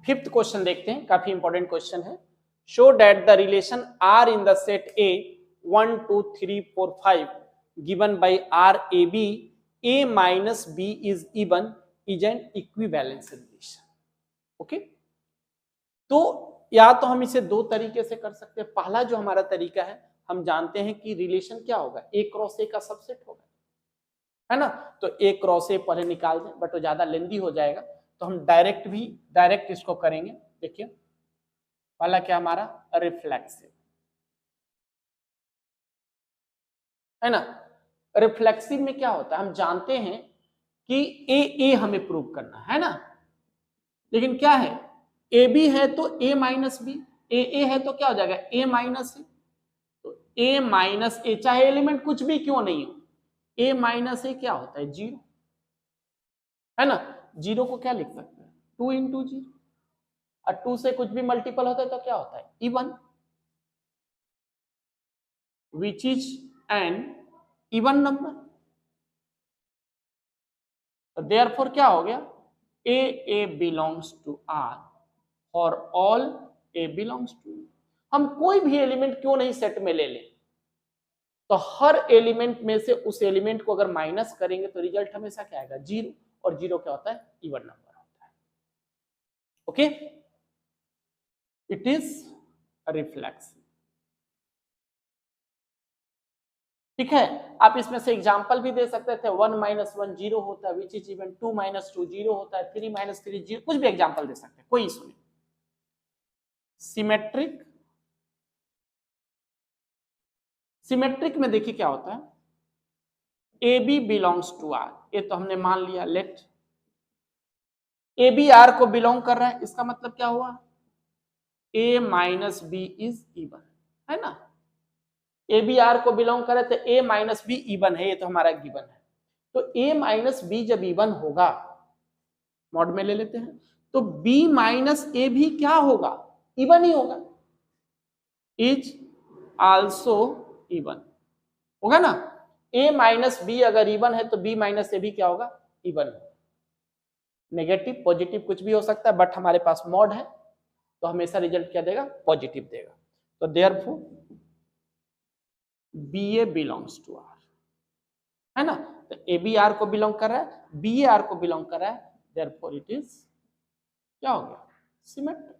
फिफ्थ क्वेश्चन देखते हैं, काफी इंपॉर्टेंट क्वेश्चन है। Show that the relation R in the set A 1 2 3 4 5 given by R a b a minus B is even is an equivalence relation. Okay, तो या तो हम इसे दो तरीके से कर सकते हैं। पहला जो हमारा तरीका है, हम जानते हैं कि रिलेशन क्या होगा, ए क्रॉस ए का सबसेट होगा, है ना। तो ए क्रॉस ए पहले निकाल दें, बट वो ज्यादा लेंदी हो जाएगा, तो हम डायरेक्ट इसको करेंगे। देखिए पहला क्या हमारा, रिफ्लेक्सिव, है ना। रिफ्लेक्सिव में क्या होता है, हम जानते हैं कि ए हमें प्रूव करना है ना, लेकिन क्या है, ए बी है तो ए माइनस बी, ए है तो क्या हो जाएगा, ए माइनस ए, तो ए माइनस ए चाहे एलिमेंट कुछ भी क्यों नहीं हो, ए माइनस ए क्या होता है, जीरो, है ना। जीरो को क्या लिख सकते हैं, 2 इंटू जीरो, और 2 से कुछ भी मल्टीपल होता है तो क्या होता है, even, which is an even number. तो देयरफॉर क्या हो गया, ए बिलोंग्स टू आर और ऑल ए बिलोंग्स टू, हम कोई भी एलिमेंट क्यों नहीं सेट में ले लें, तो हर एलिमेंट में से उस एलिमेंट को अगर माइनस करेंगे तो रिजल्ट हमेशा क्या आएगा, जीरो, और जीरो क्या होता है, इवन नंबर होता है। Okay, it is reflexive. ठीक है, आप इसमें से एग्जांपल भी दे सकते थे, 1 - 1 0 होता है, विच इज इवन 2 - 2 0 होता है, 3 - 3 0, कुछ भी एग्जांपल दे सकते हैं, कोई इशू नहीं। सिमेट्रिक, सिमेट्रिक में देखिए क्या होता है, A B belongs to R, ये तो हमने मान लिया, लेट ए बी आर को बिलोंग कर रहा है, इसका मतलब क्या हुआ, A minus B is even, है ना, ए बी आर को बिलोंग करे तो ए माइनस बी इवन है, ये तो हमारा गिवन है। तो ए माइनस बी जब इवन होगा, मॉड में ले लेते हैं, तो बी माइनस ए भी क्या होगा, इवन ही होगा, इज आल्सो इवन होगा ना। ए माइनस बी अगर इवन है तो बी माइनस ए भी क्या होगा, इवन है। नेगेटिव पॉजिटिव कुछ भी हो सकता है, बट हमारे पास मॉड है तो हमेशा रिजल्ट क्या देगा, पॉजिटिव देगा। तो therefore B A belongs to R, है ना, तो ए बी आर को बिलोंग कर रहा है, बी ए आर को बिलोंग कर रहा है, देयरफॉर इट इज क्या हो गया, सिमेट्रिक।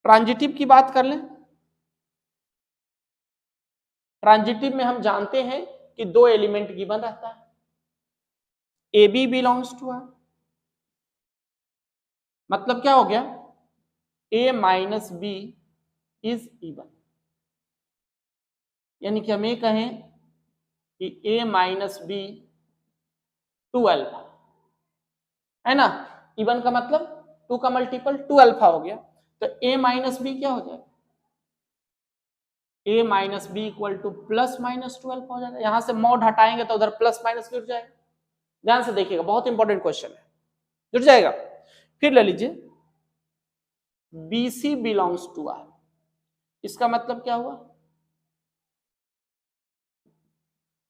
ट्रांजिटिव की बात कर लें, ट्रांजिटिव में हम जानते हैं कि दो एलिमेंट गिवन रहता है, A B belongs to R, मतलब क्या हो गया, A minus B is even, यानी कि हम ये कहें कि ए माइनस बी 2 अल्फा, है ना, इवन का मतलब 2 का मल्टीपल 2 अल्फा हो गया, तो ए माइनस बी क्या हो जाएगा, A minus B equal to plus minus 2 alpha हो जाएगा। यहां से मॉड हटाएंगे तो उधर प्लस माइनस जुड़ जाएगा, ध्यान से देखिएगा, बहुत इंपॉर्टेंट क्वेश्चन है, जुड़ जाएगा। फिर ले लीजिए B C belongs to R, इसका मतलब क्या हुआ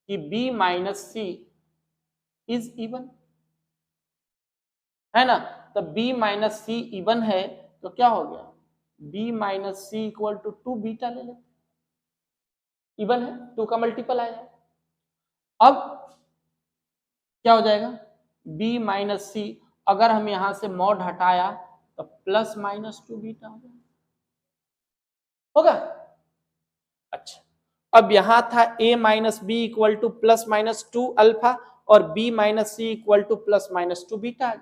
कि B minus C is even, है ना, तो बी माइनस सी इवन है तो क्या हो गया, B minus C equal to 2 beta ले लेते, इवन है, 2 का मल्टीपल आया। अब क्या हो जाएगा, b माइनस सी, अगर हम यहां से मॉड हटाया तो प्लस माइनस 2 बीटा होगा। अच्छा, अब यहां था a minus B equal to plus minus 2 alpha और b minus C equal to plus minus 2 beta.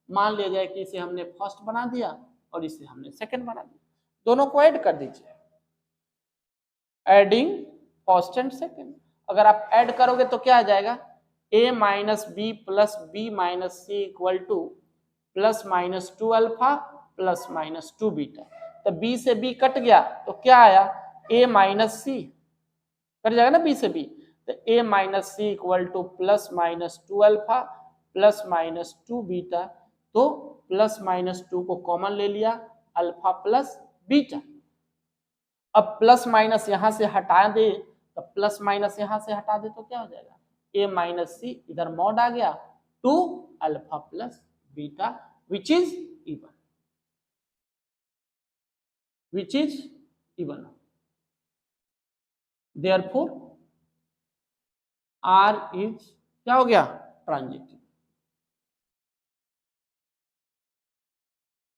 मान लिया जाए कि इसे हमने फर्स्ट बना दिया और इसे हमने सेकंड बना दिया, दोनों को ऐड कर दीजिए, एडिंग फर्स्ट एंड सेकंड। अगर आप ऐड करोगे तो क्या आ जाएगा, a minus B plus B minus C equal to plus minus 2 alpha plus minus 2 beta. तो b से b कट गया तो क्या आया, a माइनस सी, कट जाएगा ना b से b, तो a minus C equal to plus minus 2 alpha plus minus 2 beta. तो प्लस माइनस 2 को कॉमन ले लिया, अल्फा प्लस बीटा। अब प्लस माइनस यहां से हटा दे तो प्लस माइनस यहां से हटा दे तो क्या हो जाएगा, a माइनस सी, इधर मॉड आ गया 2 alpha plus beta which is even, which is even. Therefore R is क्या हो गया, ट्रांजिटिव।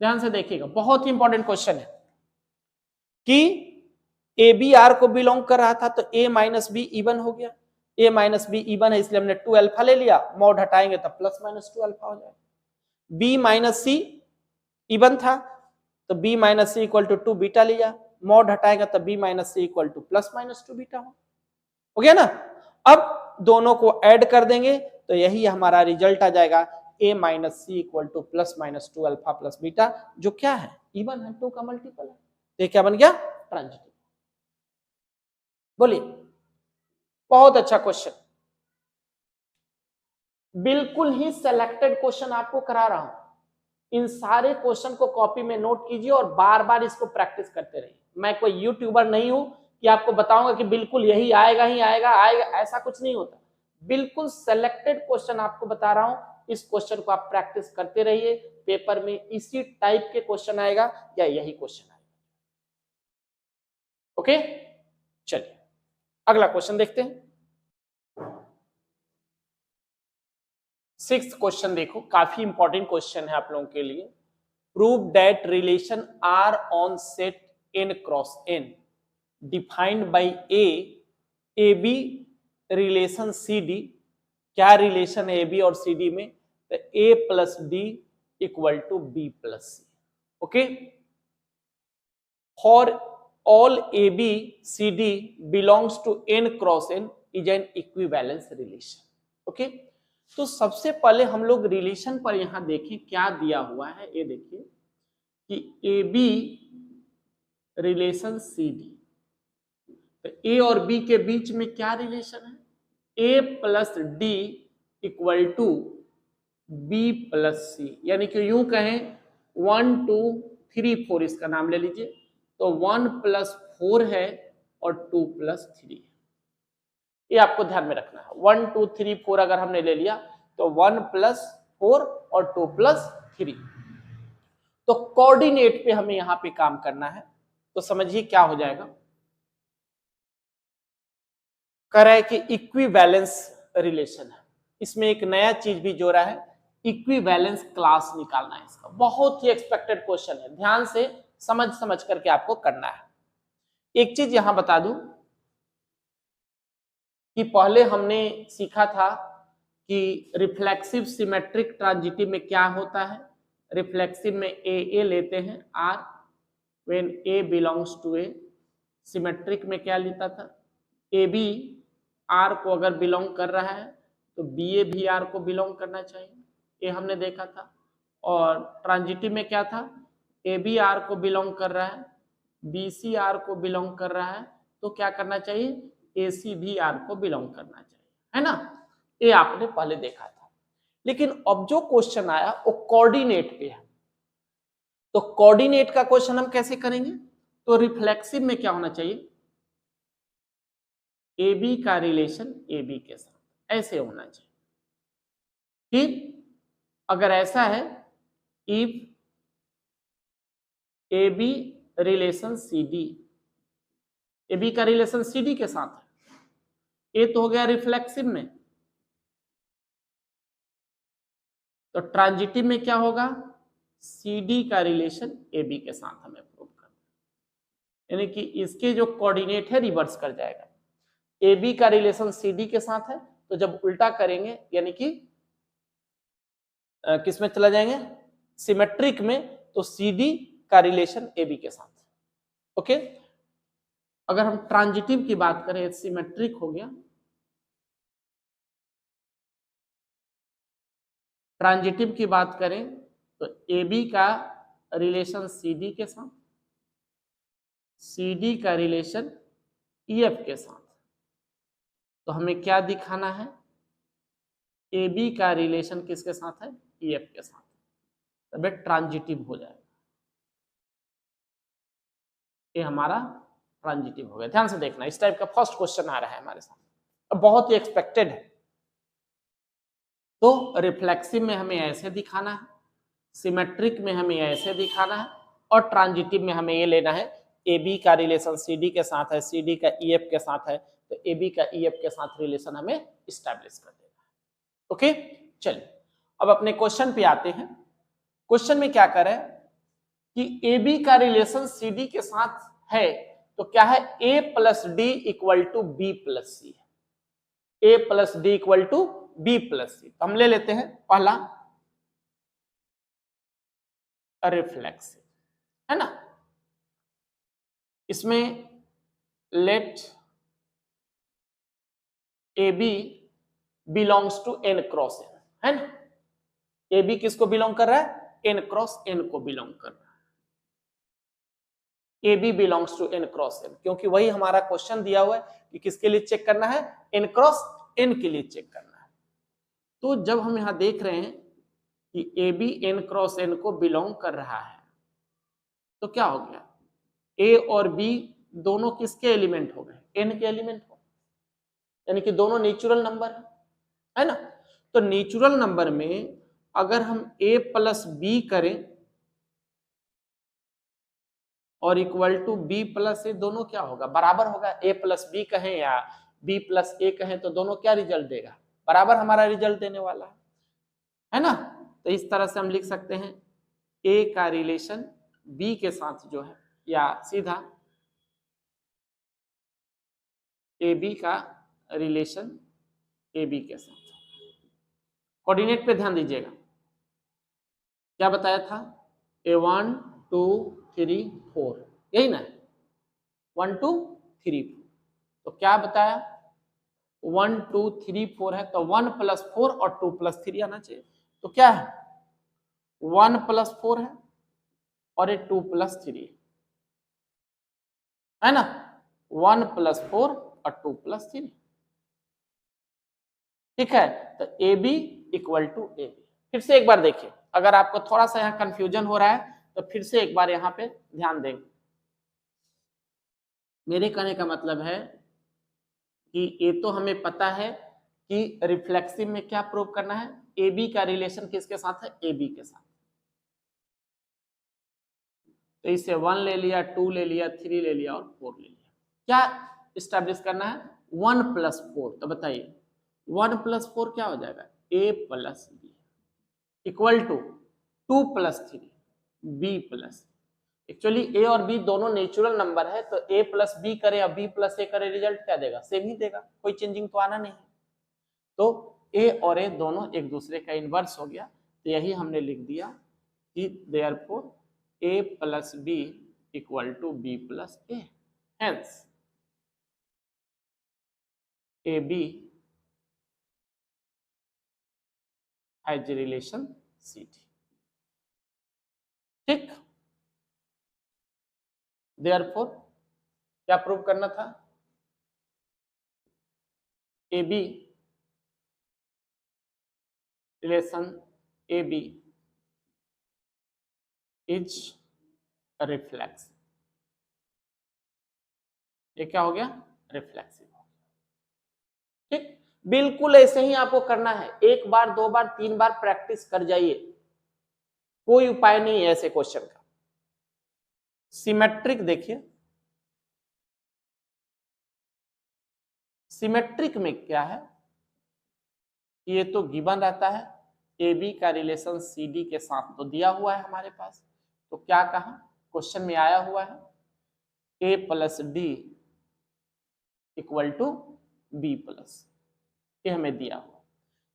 ध्यान से देखिएगा, बहुत ही इंपॉर्टेंट क्वेश्चन है कि ए बी आर को बिलोंग कर रहा था तो a माइनस बी इवन हो गया, a माइनस बी इवन है इसलिए हमने 2 अल्फा ले लिया, मॉड हटाएंगे तो प्लस माइनस 2 अल्फा हो जाएगा। b माइनस सी इवन था तो b minus C equal to 2 beta लिया, मॉड हटाएगा तो b minus C equal to plus minus 2 beta हो गया ना। अब दोनों को ऐड कर देंगे तो यही हमारा रिजल्ट आ जाएगा, a minus C equal to plus minus 2 alpha plus beta, जो क्या है, इवन है, 2 का मल्टीपल है, तो ये क्या बन गया, ट्रांजिटिव। बोलिए, बहुत अच्छा क्वेश्चन, बिल्कुल ही सिलेक्टेड क्वेश्चन आपको करा रहा हूं। इन सारे क्वेश्चन को कॉपी में नोट कीजिए और बार बार इसको प्रैक्टिस करते रहिए। मैं कोई यूट्यूबर नहीं हूं कि आपको बताऊंगा कि बिल्कुल यही आएगा ही आएगा, ऐसा कुछ नहीं होता। बिल्कुल सिलेक्टेड क्वेश्चन आपको बता रहा हूं, इस क्वेश्चन को आप प्रैक्टिस करते रहिए, पेपर में इसी टाइप के क्वेश्चन आएगा या यही क्वेश्चन आएगा। ओके, चलिए अगला क्वेश्चन देखते हैं। 6th क्वेश्चन देखो, काफी इंपॉर्टेंट क्वेश्चन है आप लोगों के लिए। Prove that relation R on set n cross n defined by A B relation C D. क्या रिलेशन है ए बी और सी डी में? तो A plus D equal to B plus C. Okay, for all A B C D belongs to N cross N is an equivalence relation. Okay, तो सबसे पहले हम लोग रिलेशन पर यहां देखें क्या दिया हुआ है। ये देखिए कि ए बी रिलेशन सी डी, तो ए और बी के बीच में क्या रिलेशन है? A plus D equal to B plus C, यानी कि यूं कहें 1 2 3 4 इसका नाम ले लीजिए, तो 1 प्लस 4 है और 2 प्लस 3 है। ये आपको ध्यान में रखना है। 1 2 3 4 अगर हमने ले लिया तो 1 प्लस 4 और 2 प्लस 3। तो कोऑर्डिनेट पे हमें यहां पे काम करना है, तो समझिए क्या हो जाएगा। कह रहा है कि इक्विवेलेंस रिलेशन है, इसमें एक नया चीज भी जोड़ा है, इक्विवेलेंस क्लास निकालना है इसका। बहुत ही एक्सपेक्टेड क्वेश्चन है, ध्यान से समझ करके आपको करना है। एक चीज यहां बता दूं कि पहले हमने सीखा था कि रिफ्लेक्सिव सिमेट्रिक ट्रांजिटिव में क्या होता है। रिफ्लेक्सिव में ए लेते हैं R when A belongs to A. Symmetric में क्या लेता था? ए बी आर को अगर बिलोंग कर रहा है तो बी ए भी आर को बिलोंग करना चाहिए, ये हमने देखा था। और ट्रांजिटिव में क्या था? ए बी आर को बिलोंग कर रहा है, बी सी आर को बिलोंग कर रहा है, तो क्या करना चाहिए? ए सी भी आर को बिलोंग करना चाहिए, है ना। ये आपने पहले देखा था। लेकिन अब जो क्वेश्चन आया वो कोऑर्डिनेट पे है, तो कोऑर्डिनेट का क्वेश्चन हम कैसे करेंगे? तो रिफ्लेक्सिव में क्या होना चाहिए? ए बी का रिलेशन ए बी के साथ ऐसे होना चाहिए। फिर अगर ऐसा है, if A B relation C D, A B का रिलेशन सी डी के साथ है, ये तो हो गया रिफ्लेक्सिव में। तो ट्रांजिटिव में क्या होगा? सी डी का रिलेशन ए बी के साथ हमें प्रूव करना, यानी कि इसके जो कोऑर्डिनेट है रिवर्स कर जाएगा। ए बी का रिलेशन सी डी के साथ है, तो जब उल्टा करेंगे यानी कि किस में चला जाएंगे? सिमेट्रिक में, तो सी डी का रिलेशन ए बी के साथ। ओके, अगर हम ट्रांजिटिव की बात करें, सिमेट्रिक हो गया। ट्रांजिटिव की बात करें तो ए बी का रिलेशन सी डी के साथ, सी डी का रिलेशन ई एफ के साथ। तो हमें क्या दिखाना है? ए बी का रिलेशन किसके साथ है? ई एफ के साथ, तब ट्रांजिटिव हो जाएगा। ये हमारा ट्रांजिटिव हो गया। ध्यान से देखना, इस टाइप का फर्स्ट क्वेश्चन आ रहा है हमारे साथ, बहुत ही एक्सपेक्टेड है। तो रिफ्लेक्सिव में हमें ऐसे दिखाना है, सिमेट्रिक में हमें ऐसे दिखाना है, और ट्रांजिटिव में हमें ये लेना है ए बी का रिलेशन सी डी के साथ है, सी डी का ई एफ के साथ है, तो ए बी का ई एफ के साथ रिलेशन हमें इस्टेब्लिश कर देना है। ओके, चलिए अब अपने क्वेश्चन पे आते हैं। क्वेश्चन में क्या करें कि ए बी का रिलेशन सी डी के साथ है, तो क्या है? A plus D equal to B plus C है। A plus D equal to B plus C. हम ले लेते हैं पहला रिफ्लेक्सिव, है ना। इसमें let A B belongs to N cross N, है ना। ए बी किसको बिलोंग कर रहा है? एन क्रॉस एन को बिलोंग कर रहा है। A B belongs to N cross N, क्योंकि वही हमारा क्वेश्चन दिया हुआ है कि किसके लिए चेक करना है? एन क्रॉस एन के लिए चेक करना है। तो जब हम यहां देख रहे हैं कि ए बी एन क्रॉस एन को बिलोंग कर रहा है, तो क्या हो गया? ए और बी दोनों किसके एलिमेंट हो गए? एन के एलिमेंट हो, यानी कि दोनों नेचुरल नंबर है ना। तो नेचुरल नंबर में अगर हम ए प्लस बी करें और इक्वल टू बी प्लस ए, दोनों क्या होगा? बराबर होगा। ए प्लस बी कहें या बी प्लस ए कहें, तो दोनों क्या रिजल्ट देगा? बराबर हमारा रिजल्ट देने वाला है ना। तो इस तरह से हम लिख सकते हैं ए का रिलेशन बी के साथ जो है, या सीधा ए बी का रिलेशन ए बी के साथ। कोऑर्डिनेट पे ध्यान दीजिएगा, क्या बताया था, A1 2 3 4, यही ना, 1 2 3 4। तो क्या बताया, 1 2 3 4 है, तो 1 + 4 और 2 + 3 आना चाहिए। तो क्या है, 1 + 4 है और ये 2 + 3 है ना, 1 + 4 और 2 + 3, ठीक है। तो A B equal to A B. फिर से एक बार देखिए, अगर आपको थोड़ा सा यहाँ कंफ्यूजन हो रहा है तो फिर से एक बार यहाँ पे ध्यान देंगे। मेरे कहने का मतलब है कि ये तो हमें पता है कि रिफ्लेक्सिव में क्या प्रूव करना है, ए बी का रिलेशन किसके साथ है, ए बी के साथ। तो इसे 1 ले लिया, 2 ले लिया, 3 ले लिया और 4 ले लिया। क्या इस्टेब्लिश करना है, 1 + 4। तो बताइए 1 + 4 क्या हो जाएगा, a + b equal to 2 + 3 b plus. Actually a और b दोनों नेचुरल नंबर है, तो a + b करे या b + a करे, रिजल्ट क्या देगा, सेम ही देगा, कोई चेंजिंग तो आना नहीं। तो a और a दोनों एक दूसरे का इनवर्स हो गया, तो यही हमने लिख दिया कि therefore a + b equal to b + a, hence AB has a relation CD, ठीक। देयरफॉर क्या प्रूव करना था, AB relation AB is reflexive. ये क्या हो गया, रिफ्लेक्सिव, ठीक। बिल्कुल ऐसे ही आपको करना है, एक बार, दो बार, तीन बार प्रैक्टिस कर जाइए, कोई उपाय नहीं है ऐसे क्वेश्चन का। सिमेट्रिक देखिए, सिमेट्रिक में क्या है, ये तो गिवन रहता है, ए बी का रिलेशन सी डी के साथ तो दिया हुआ है हमारे पास, तो क्या कहा, क्वेश्चन में आया हुआ है A + d equal to B plus, ये हमें दिया हुआ।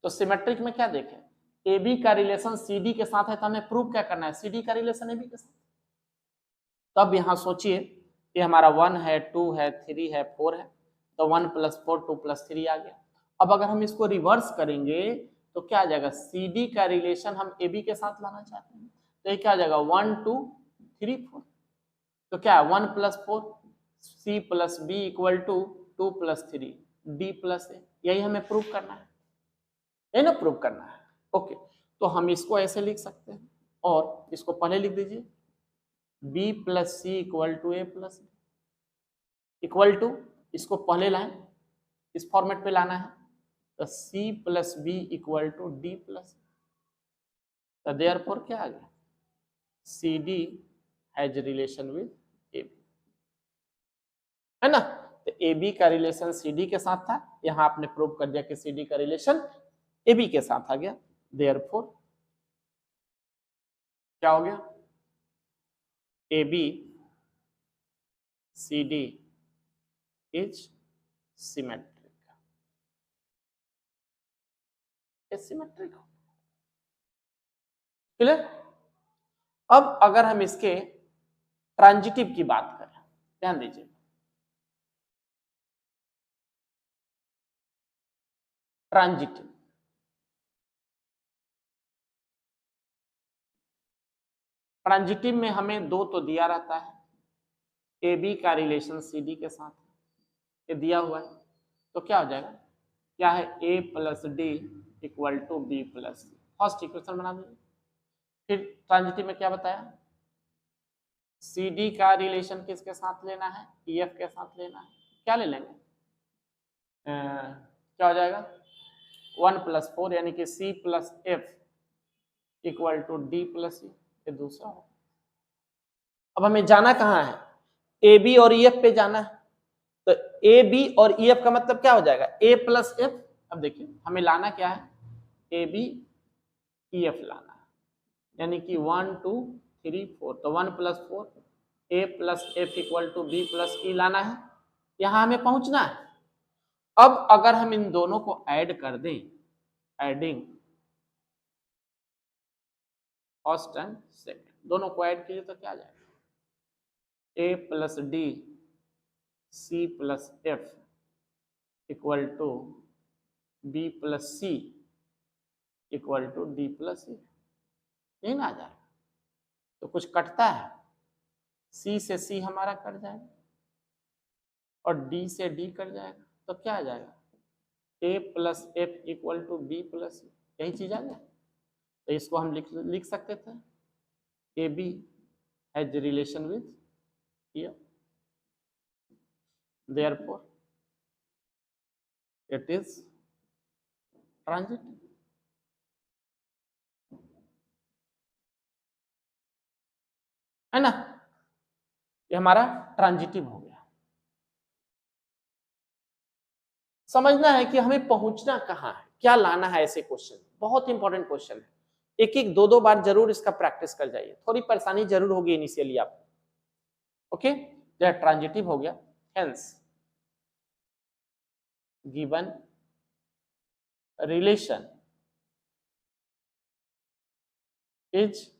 तो सिमेट्रिक में क्या देखें, ए बी का रिलेशन सी डी के साथ है, तो हमें प्रूव क्या करना है, सी डी का रिलेशन ए बी के साथ। तब यहां सोचिए, ये हमारा 1 है, 2 है, 3 है, 4 है, तो 1 + 4 2 + 3 आ गया। अब अगर हम इसको रिवर्स करेंगे तो क्या आ जाएगा, सी डी का रिलेशन हम ए बी के साथ लाना चाहते हैं, तो ये क्या आ जाएगा, 1 2 3 4। तो क्या है, 1 + 4 सी + b equal to 2 + 3 d + a, यही हमें प्रूव करना है, यही ना प्रूव करना है। ओके, तो हम इसको ऐसे लिख सकते हैं, और इसको पहले लिख दीजिए, b + c equal to a + b equal to, इसको पहले लाएं, इस फॉर्मेट पे लाना है, तो c + b equal to d + तो देयरफॉर क्या आ गया, C D has relation with A B, है ना। तो ए बी का रिलेशन सी डी के साथ था, यहां आपने प्रूव कर दिया कि सी डी का रिलेशन ए बी के साथ आ गया, देयरफॉर क्या हो गया, A B C D is symmetric, symmetric, clear. अब अगर हम इसके ट्रांजिटिव की बात करें, ध्यान दीजिए, ट्रांजिटिव, ट्रांजिटिव में हमें दो तो दिया रहता है, ए बी का रिलेशन सी डी के साथ, ये दिया हुआ है, तो क्या हो जाएगा, क्या है, a + d equal to b + c, first equation बना दीजिए। फिर ट्रांजिटिव में क्या बताया, सी डी का रिलेशन किसके साथ लेना है, ई एफ के साथ लेना है, क्या ले लेंगे, क्या हो जाएगा, 1 + 4 यानी कि c + f equal to d + c, ये दूसरा हो। अब हमें जाना कहाँ है, ए बी और ई एफ पे जाना है, तो ए बी और ई एफ का मतलब क्या हो जाएगा, a + f। अब देखिए हमें लाना क्या है, ए बी ई एफ लाना है, यानी कि 1 2 3 4, तो 1 + 4 a + f equal to b + e लाना है, यहां हमें पहुंचना है, अब अगर हम इन दोनों को ऐड कर दें, एडिंग फर्स्ट एंड सेकंड, दोनों को ऐड कीजिए तो क्या आ जाएगा, a plus D C plus F equal to B plus C equal to D plus E, यही ना आ जाएगा। तो कुछ कटता है, सी से सी हमारा कट जाएगा और डी से डी कट जाएगा, तो क्या आ जाएगा, A plus F equal to B plus C, यही चीज आ जाए। तो इसको हम लिख सकते थे, A B has relation with A, therefore it is transitive, है ना, ये हमारा ट्रांजिटिव हो गया। समझना है कि हमें पहुंचना कहाँ है, क्या लाना है, ऐसे क्वेश्चन बहुत इंपॉर्टेंट क्वेश्चन है। एक एक दो बार जरूर इसका प्रैक्टिस कर जाइए, थोड़ी परेशानी जरूर होगी इनिशियली आपको। ओके, यह ट्रांजिटिव हो गया। Hence given relation is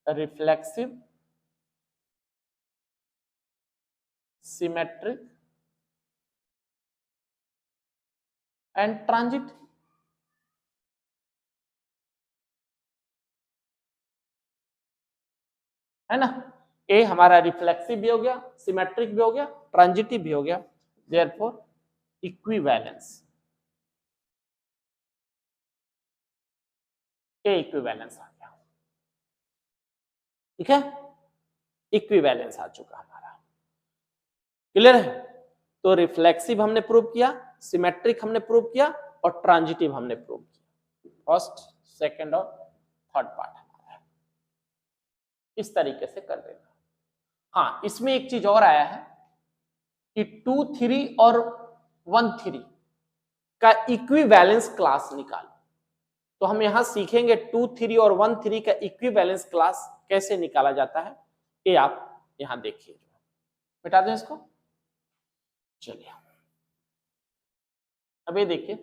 reflexive, symmetric and transitive. है ना, ए हमारा रिफ्लेक्सिव भी हो गया, सिमेट्रिक भी हो गया, ट्रांजिटिव भी हो गया, देयरफॉर इक्विवेलेंस, ए इक्विवेलेंस आ गया। ठीक है, इक्विवेलेंस आ चुका हमारा, क्लियर है। तो रिफ्लेक्सिव हमने प्रूव किया, सिमेट्रिक हमने प्रूव किया और ट्रांजिटिव हमने प्रूव किया। फर्स्ट, सेकंड और थर्ड पार्ट हमारा इस तरीके से कर देगा। हाँ, इसमें एक चीज और आया है कि 2, 3 और 1, 3 का इक्विवेलेंस क्लास निकालो। तो हम यहां सीखेंगे 2, 3 और 1, 3 का इक्विवेलेंस क्लास कैसे निकाला जाता है, ये आप यहां देखिए। मिटा दें इसको, चलिए अब ये देखिए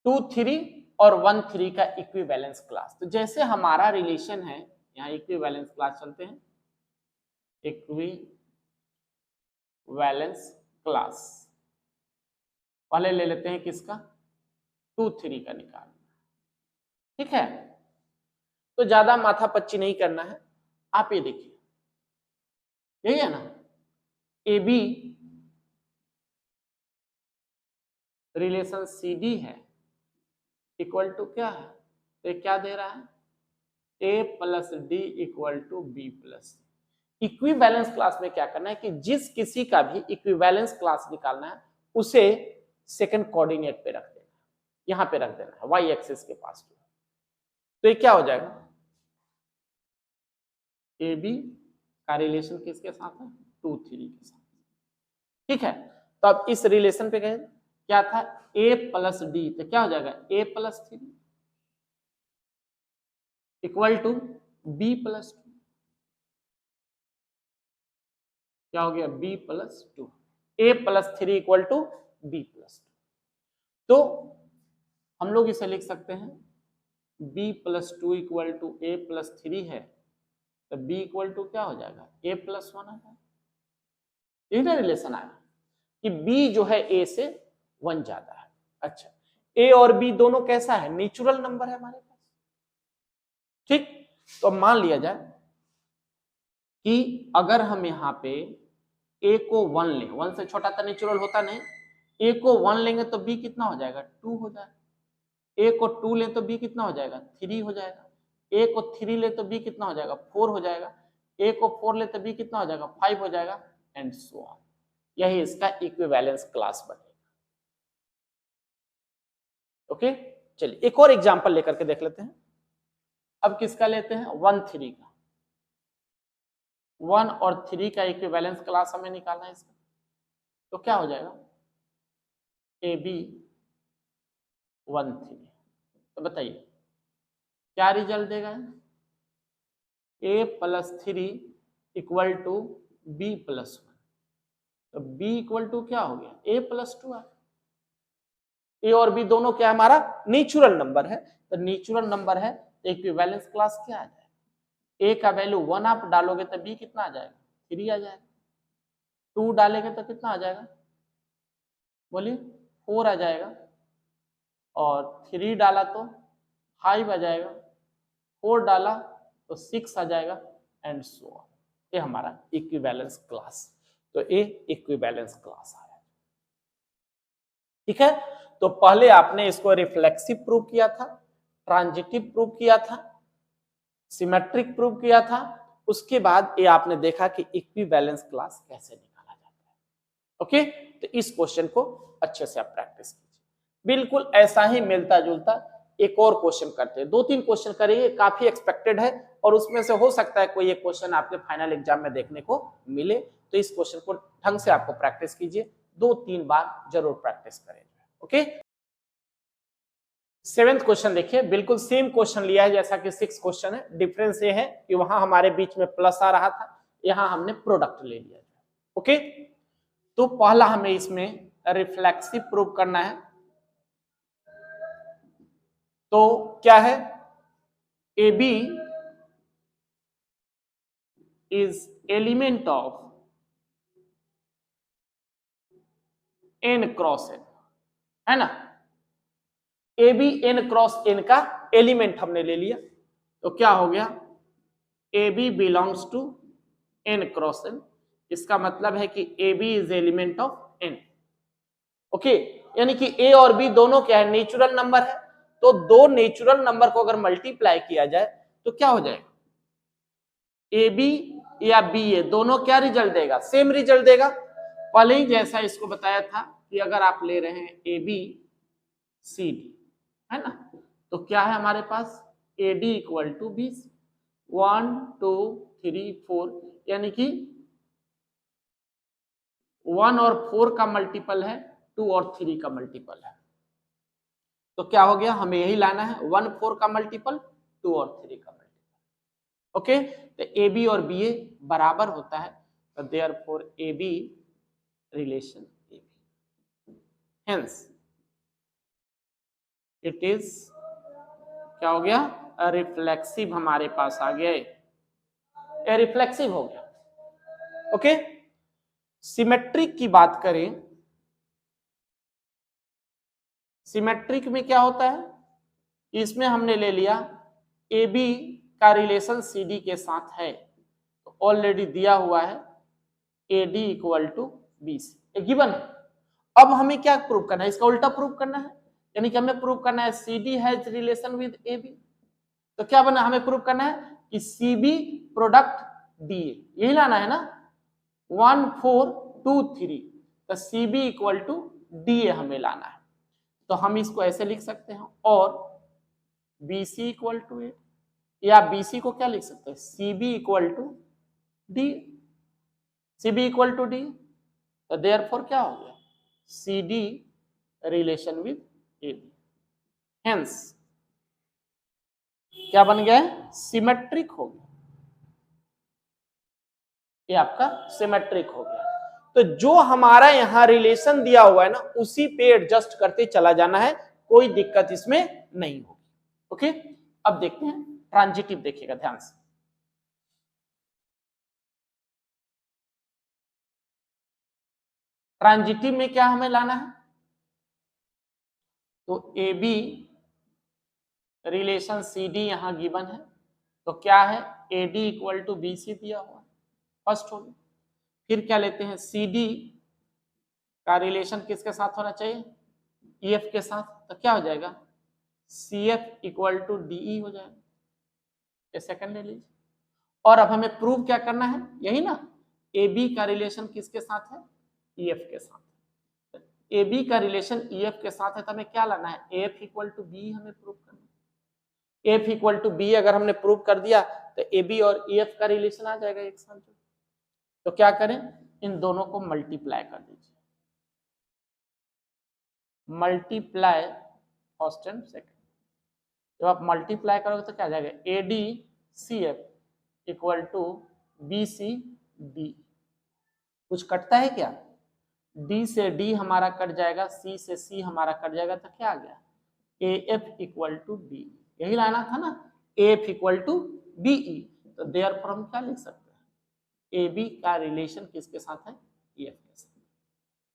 2, 3 और 1, 3 का इक्विवेलेंस क्लास। तो जैसे हमारा रिलेशन है, यहाँ इक्विवेलेंस क्लास चलते हैं, इक्विवेलेंस क्लास पहले ले लेते हैं किसका, 2, 3 का निकालना। ठीक है, तो ज्यादा माथा पच्ची नहीं करना है। आप ये देखिए, यही है ना, A B relation C D है, इक्वल टू क्या है, तो क्या दे रहा है, A plus D equal to B plus. Equivalence class में क्या करना है कि जिस किसी का भी इक्विवेलेंस क्लास निकालना है उसे सेकंड कोऑर्डिनेट पे रख देना, यहां पे रख देना है, वाई एक्सिस के पास। तो ये क्या हो जाएगा, ए बी का रिलेशन किसके साथ है, 2, 3 के साथ। ठीक है, तो अब इस रिलेशन पे गए, क्या था, a प्लस डी, तो क्या हो जाएगा, a plus 3 equal to b plus 2, क्या हो गया, b plus 2, a plus 3 equal to b plus 2। तो हम लोग इसे लिख सकते हैं b plus 2 equal to a plus 3 है, तो b इक्वल टू क्या हो जाएगा, a प्लस 1 आ जाएगा। यही ना रिलेशन आया कि b जो है a से 1 ज्यादा है। अच्छा, a और b दोनों कैसा है, नेचुरल नंबर है हमारे पास। ठीक, तो मान लिया जाए कि अगर हम यहाँ पे a को 1 लें, 1 से छोटा तो नेचुरल होता नहीं, a को 1 लेंगे तो b कितना हो जाएगा, 2 हो जाएगा। a को 2 लें तो b कितना हो जाएगा, 3 हो जाएगा। a को 3 ले तो b कितना हो जाएगा, 4 हो जाएगा। a को 4 ले तो b कितना हो जाएगा, 5 हो जाएगा, एंड सो ऑन। यही इसका इक्विवेलेंस क्लास बनेगा। ओके, चलिए एक और एग्जांपल लेकर के देख लेते हैं। अब किसका लेते हैं, 1, 3 का। 1 और 3 का इक्विवेलेंस क्लास हमें निकालना है इसका, तो क्या हो जाएगा, ए बी 1, 3। तो बताइए क्या रिजल्ट देगा, a plus 3 equal to B plus 1। तो b इक्वल टू क्या हो गया, a प्लस 2 है। ए और बी दोनों क्या हमारा नेचुरल नंबर है, तो नेचुरल नंबर है तो इक्विवेलेंस क्लास क्या आ जाएगा, ए का वैल्यू 1 आप डालोगे तो बी कितना आ जाएगा, 3 आ जाएगा। 2 डालेंगे तो कितना आ जाएगा, बोलिए 4 आ जाएगा। और 3 डाला तो 5 आ जाएगा, 4 डाला तो 6 आ जाएगा, एंड सो ऑन। ये हमारा इक्विवेलेंस क्लास, तो ए इक्विवेलेंस क्लास आया। ठीक है, तो पहले आपने इसको रिफ्लेक्सिव प्रूव किया था, ट्रांजिटिव प्रूव किया था, सिमेट्रिक प्रूव किया था, उसके बाद ये आपने देखा कि इक्विवेलेंस क्लास कैसे निकाला जाता है। ओके, तो इस क्वेश्चन को अच्छे से आप प्रैक्टिस कीजिए। बिल्कुल ऐसा ही मिलता जुलता एक और क्वेश्चन करते हैं, 2-3 क्वेश्चन करेंगे, काफी एक्सपेक्टेड है और उसमें से हो सकता है कोई एक क्वेश्चन आपके फाइनल एग्जाम में देखने को मिले, तो इस क्वेश्चन को ढंग से आपको प्रैक्टिस कीजिए, 2-3 बार जरूर प्रैक्टिस करें। ओके, 7th क्वेश्चन देखिए, बिल्कुल सेम क्वेश्चन लिया है जैसा कि 6th क्वेश्चन है, डिफरेंस ये है कि वहां हमारे बीच में प्लस आ रहा था, यहां हमने प्रोडक्ट ले लिया। ओके, तो पहला हमें इसमें रिफ्लेक्सिव प्रूव करना है, तो क्या है, A B is element of n cross n, है ना, A B n cross n का एलिमेंट हमने ले लिया, तो क्या हो गया, A B belongs to n cross n, इसका मतलब है कि ए B is element of n। Okay, यानी कि ए और बी दोनों क्या है, नेचुरल नंबर है, तो दो नेचुरल नंबर को अगर मल्टीप्लाई किया जाए तो क्या हो जाएगा, ए बी या बी ए दोनों क्या रिजल्ट देगा, सेम रिजल्ट देगा। पहले ही जैसा इसको बताया था कि अगर आप ले रहे हैं ए बी सी डी, है ना, तो क्या है हमारे पास, A D equal to B, 1 2 3 4, यानी कि 1 और 4 का मल्टीपल है, 2 और 3 का मल्टीपल है, तो क्या हो गया, हमें यही लाना है, 1 4 का मल्टीपल, 2 और 3 का मल्टीपल। ओके, तो ए बी और बी ए बराबर होता है, तो therefore A B relation A B, hence it is क्या हो गया, रिफ्लेक्सिव हमारे पास आ गया, ये रिफ्लेक्सिव हो गया। ओके, सिमेट्रिक की बात करें, सिमेट्रिक में क्या होता है, इसमें हमने ले लिया ए बी का रिलेशन सी डी के साथ है, तो ऑलरेडी दिया हुआ है A D equal to B C, given है। अब हमें क्या प्रूव करना है, इसका उल्टा प्रूव करना है, यानी कि हमें प्रूव करना है C D has relation with A B, तो क्या बना, हमें प्रूव करना है कि C B product D A, यही लाना है ना, 1 4 2 3, तो C B equal to D A हमें लाना है, तो हम इसको ऐसे लिख सकते हैं, और B C equal to A, या बी सी को क्या लिख सकते हैं, C B equal to D, C B equal to D, तो देयरफॉर क्या हो गया, C D relation with A B, hence क्या बन गया है, सिमेट्रिक हो गया, ये आपका सिमेट्रिक हो गया। तो जो हमारा यहां रिलेशन दिया हुआ है ना, उसी पे एडजस्ट करते चला जाना है, कोई दिक्कत इसमें नहीं होगी। ओके, अब देखते हैं ट्रांजिटिव, देखिएगा ध्यान से, ट्रांजिटिव में क्या हमें लाना है, तो A B relation C D यहां गिवन है, तो क्या है, A D equal to B C दिया हुआ है, फर्स्ट हो गया। फिर क्या लेते हैं, सी डी का रिलेशन किसके साथ होना चाहिए, ई एफ के साथ, तो क्या हो जाएगा, C F equal to D E हो जाएगा, ये सेकंड ले लीजिए। और अब हमें प्रूव क्या करना है, यही ना, ए बी का रिलेशन किसके साथ है, ई एफ के साथ, ए बी का रिलेशन ई एफ के साथ है, तो हमें क्या लाना है, A F equal to B हमें प्रूव करना है। एफ इक्वल टू बी अगर हमने प्रूव कर दिया तो ए बी और ई एफ का रिलेशन आ जाएगा एक साथ, तो क्या करें, इन दोनों को मल्टीप्लाई कर दीजिए, मल्टीप्लाई फर्स्ट एंड सेकंड, जब आप मल्टीप्लाई करोगे तो क्या आ जाएगा, A D C F equal to B C D, कुछ कटता है क्या, डी से डी हमारा कट जाएगा, सी से सी हमारा कट जाएगा, तो क्या आ गया A F equal to B, यही लाना था ना, A F equal to B E. तो देयरफॉर हम क्या लिख सकते हैं, ए बी का रिलेशन किसके साथ है, ई एफ के साथ।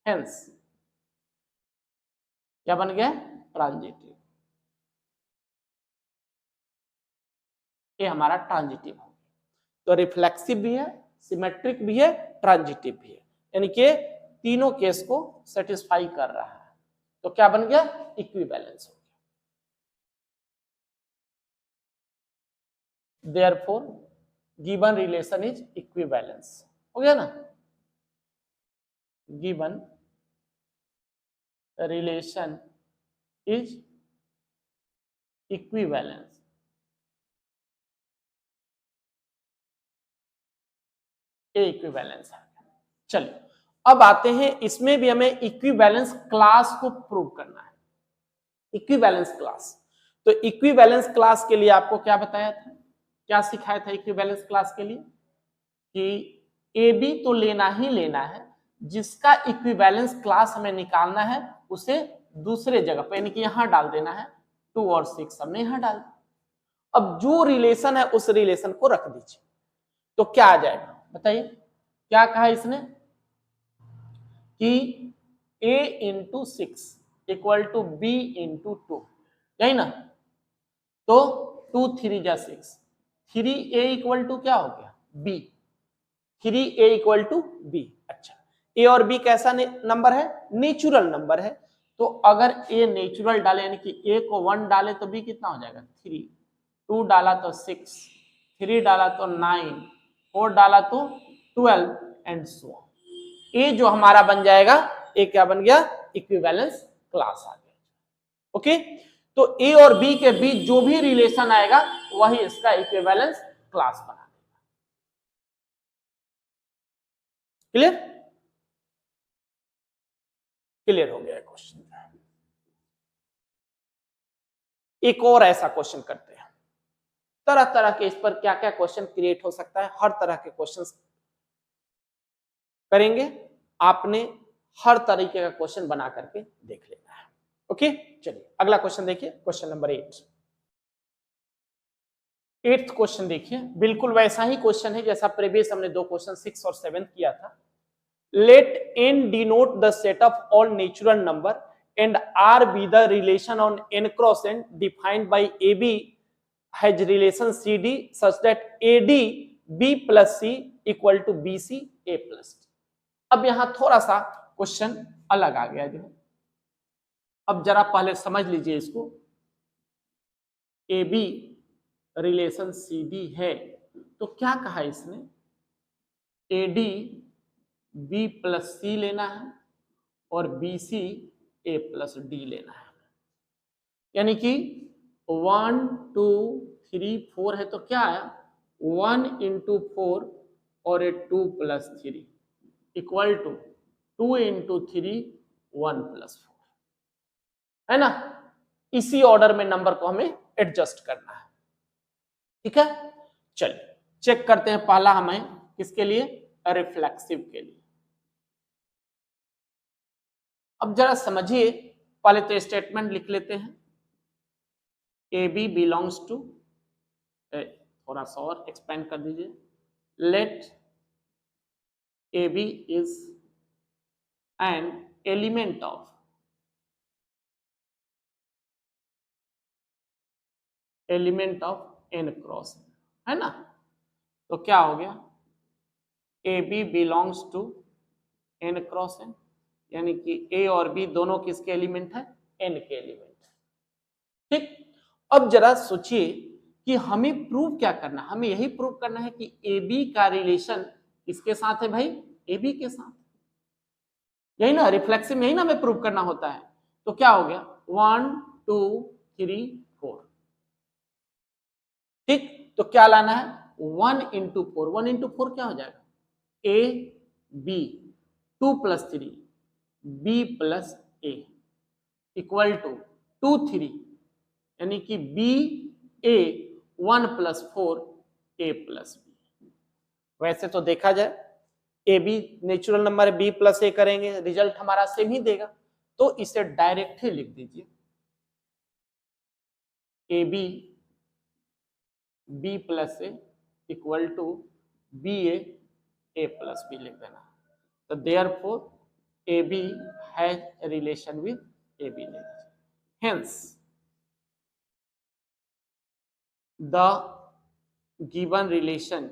हेंस क्या बन गया, ट्रांजिटिव, ये हमारा ट्रांजिटिव हो गया। तो रिफ्लेक्सिव भी है, सिमेट्रिक भी है, ट्रांजिटिव भी है, यानी कि तीनों केस को सेटिस्फाई कर रहा है। तो क्या बन गया, इक्विवेलेंस हो गया। Therefore given relation is equivalence, हो गया ना, given relation is equivalence. Equivalence है। चलिए अब आते हैं, इसमें भी हमें इक्विवेलेंस क्लास को प्रूव करना है। इक्विवेलेंस क्लास, तो इक्विवेलेंस क्लास के लिए आपको क्या बताया था, क्या सिखाया था इक्विवेलेंस क्लास के लिए, कि ए बी तो लेना ही लेना है, जिसका इक्विवेलेंस क्लास हमें निकालना है उसे दूसरे जगह पे, यानी कि यहां डाल देना है, 2 और 6 हमने यहां डाल दिया। अब जो रिलेशन है उस रिलेशन को रख दीजिए, तो क्या आ जाएगा बताइए, क्या कहा इसने कि a into 6 equal to b into 2, यही ना, तो 2 3 जा 6, 3a इक्वल टू क्या हो गया b, 3a equal to b। अच्छा, a और b कैसा नंबर है, नेचुरल नंबर है, तो अगर a नेचुरल डाले यानी कि a को 1 डाले तो b कितना हो जाएगा 3, 2 डाला तो 6, 3 डाला तो 9, 4 डाला तो 12 एंड सो ऑन। ए जो हमारा बन जाएगा, ए क्या बन गया, इक्विवेलेंस क्लास आ गया। ओके, तो ए और बी के बीच जो भी रिलेशन आएगा वही इसका इक्विवेलेंस क्लास बना देगा। क्लियर, क्लियर हो गया क्वेश्चन। एक और ऐसा क्वेश्चन करते हैं, तरह तरह के इस पर क्या क्या क्वेश्चन क्रिएट हो सकता है, हर तरह के क्वेश्चंस करेंगे, आपने हर तरीके का क्वेश्चन बना करके देख लेना है। ओके, चलिए अगला क्वेश्चन देखिए, क्वेश्चन नंबर 8। 8th क्वेश्चन देखिए, बिल्कुल वैसा ही क्वेश्चन है जैसा प्रीवियस हमने 2 क्वेश्चन 6 और 7 किया था। Let n denote the set of all natural number and r be the relation on n cross n defined by ab has relation cd such that ad b plus c equal to bc a plus d। अब यहां थोड़ा सा क्वेश्चन अलग आ गया, जो अब जरा पहले समझ लीजिए इसको। A B relation C D है, तो क्या कहा इसने, A D B plus C लेना है और B C A plus D लेना है, यानी कि 1 2 3 4 है, तो क्या आया 1 इंटू 4 और A 2 plus 3 equal to 2 into 3 1 plus 4, है ना। इसी ऑर्डर में नंबर को हमें एडजस्ट करना है, ठीक है। चलिए चेक करते हैं, पहला हमें किसके लिए, रिफ्लेक्सिव के लिए। अब जरा समझिए, पहले तो स्टेटमेंट लिख लेते हैं, ए बी बिलोंग्स टू, थोड़ा सा और एक्सपेंड कर दीजिए, let A B is an element of n cross, है ना। तो क्या हो गया, A B belongs to n cross n, यानी कि a और b दोनों किसके एलिमेंट है, n के एलिमेंट है, ठीक। अब जरा सोचिए कि हमें प्रूव क्या करना, हमें यही प्रूव करना है कि ए बी का रिलेशन किसके साथ है भाई, ए बी के साथ, यही ना, रिफ्लेक्सिव में यही ना हमें प्रूव करना होता है। तो क्या हो गया 1 2 3 4, ठीक। तो क्या लाना है 1 इंटू 4, 1 इंटू 4 क्या हो जाएगा, A B 2 plus 3 B plus A equal to 2 3, यानी कि B A 1 plus 4 A plus B. वैसे तो देखा जाए ए बी नेचुरल नंबर है, बी प्लस ए करेंगे रिजल्ट हमारा सेम ही देगा, तो इसे डायरेक्ट ही लिख दीजिए, A B B plus A equal to B A plus B लिख देना। तो therefore A B has relation with A B, hence the given relation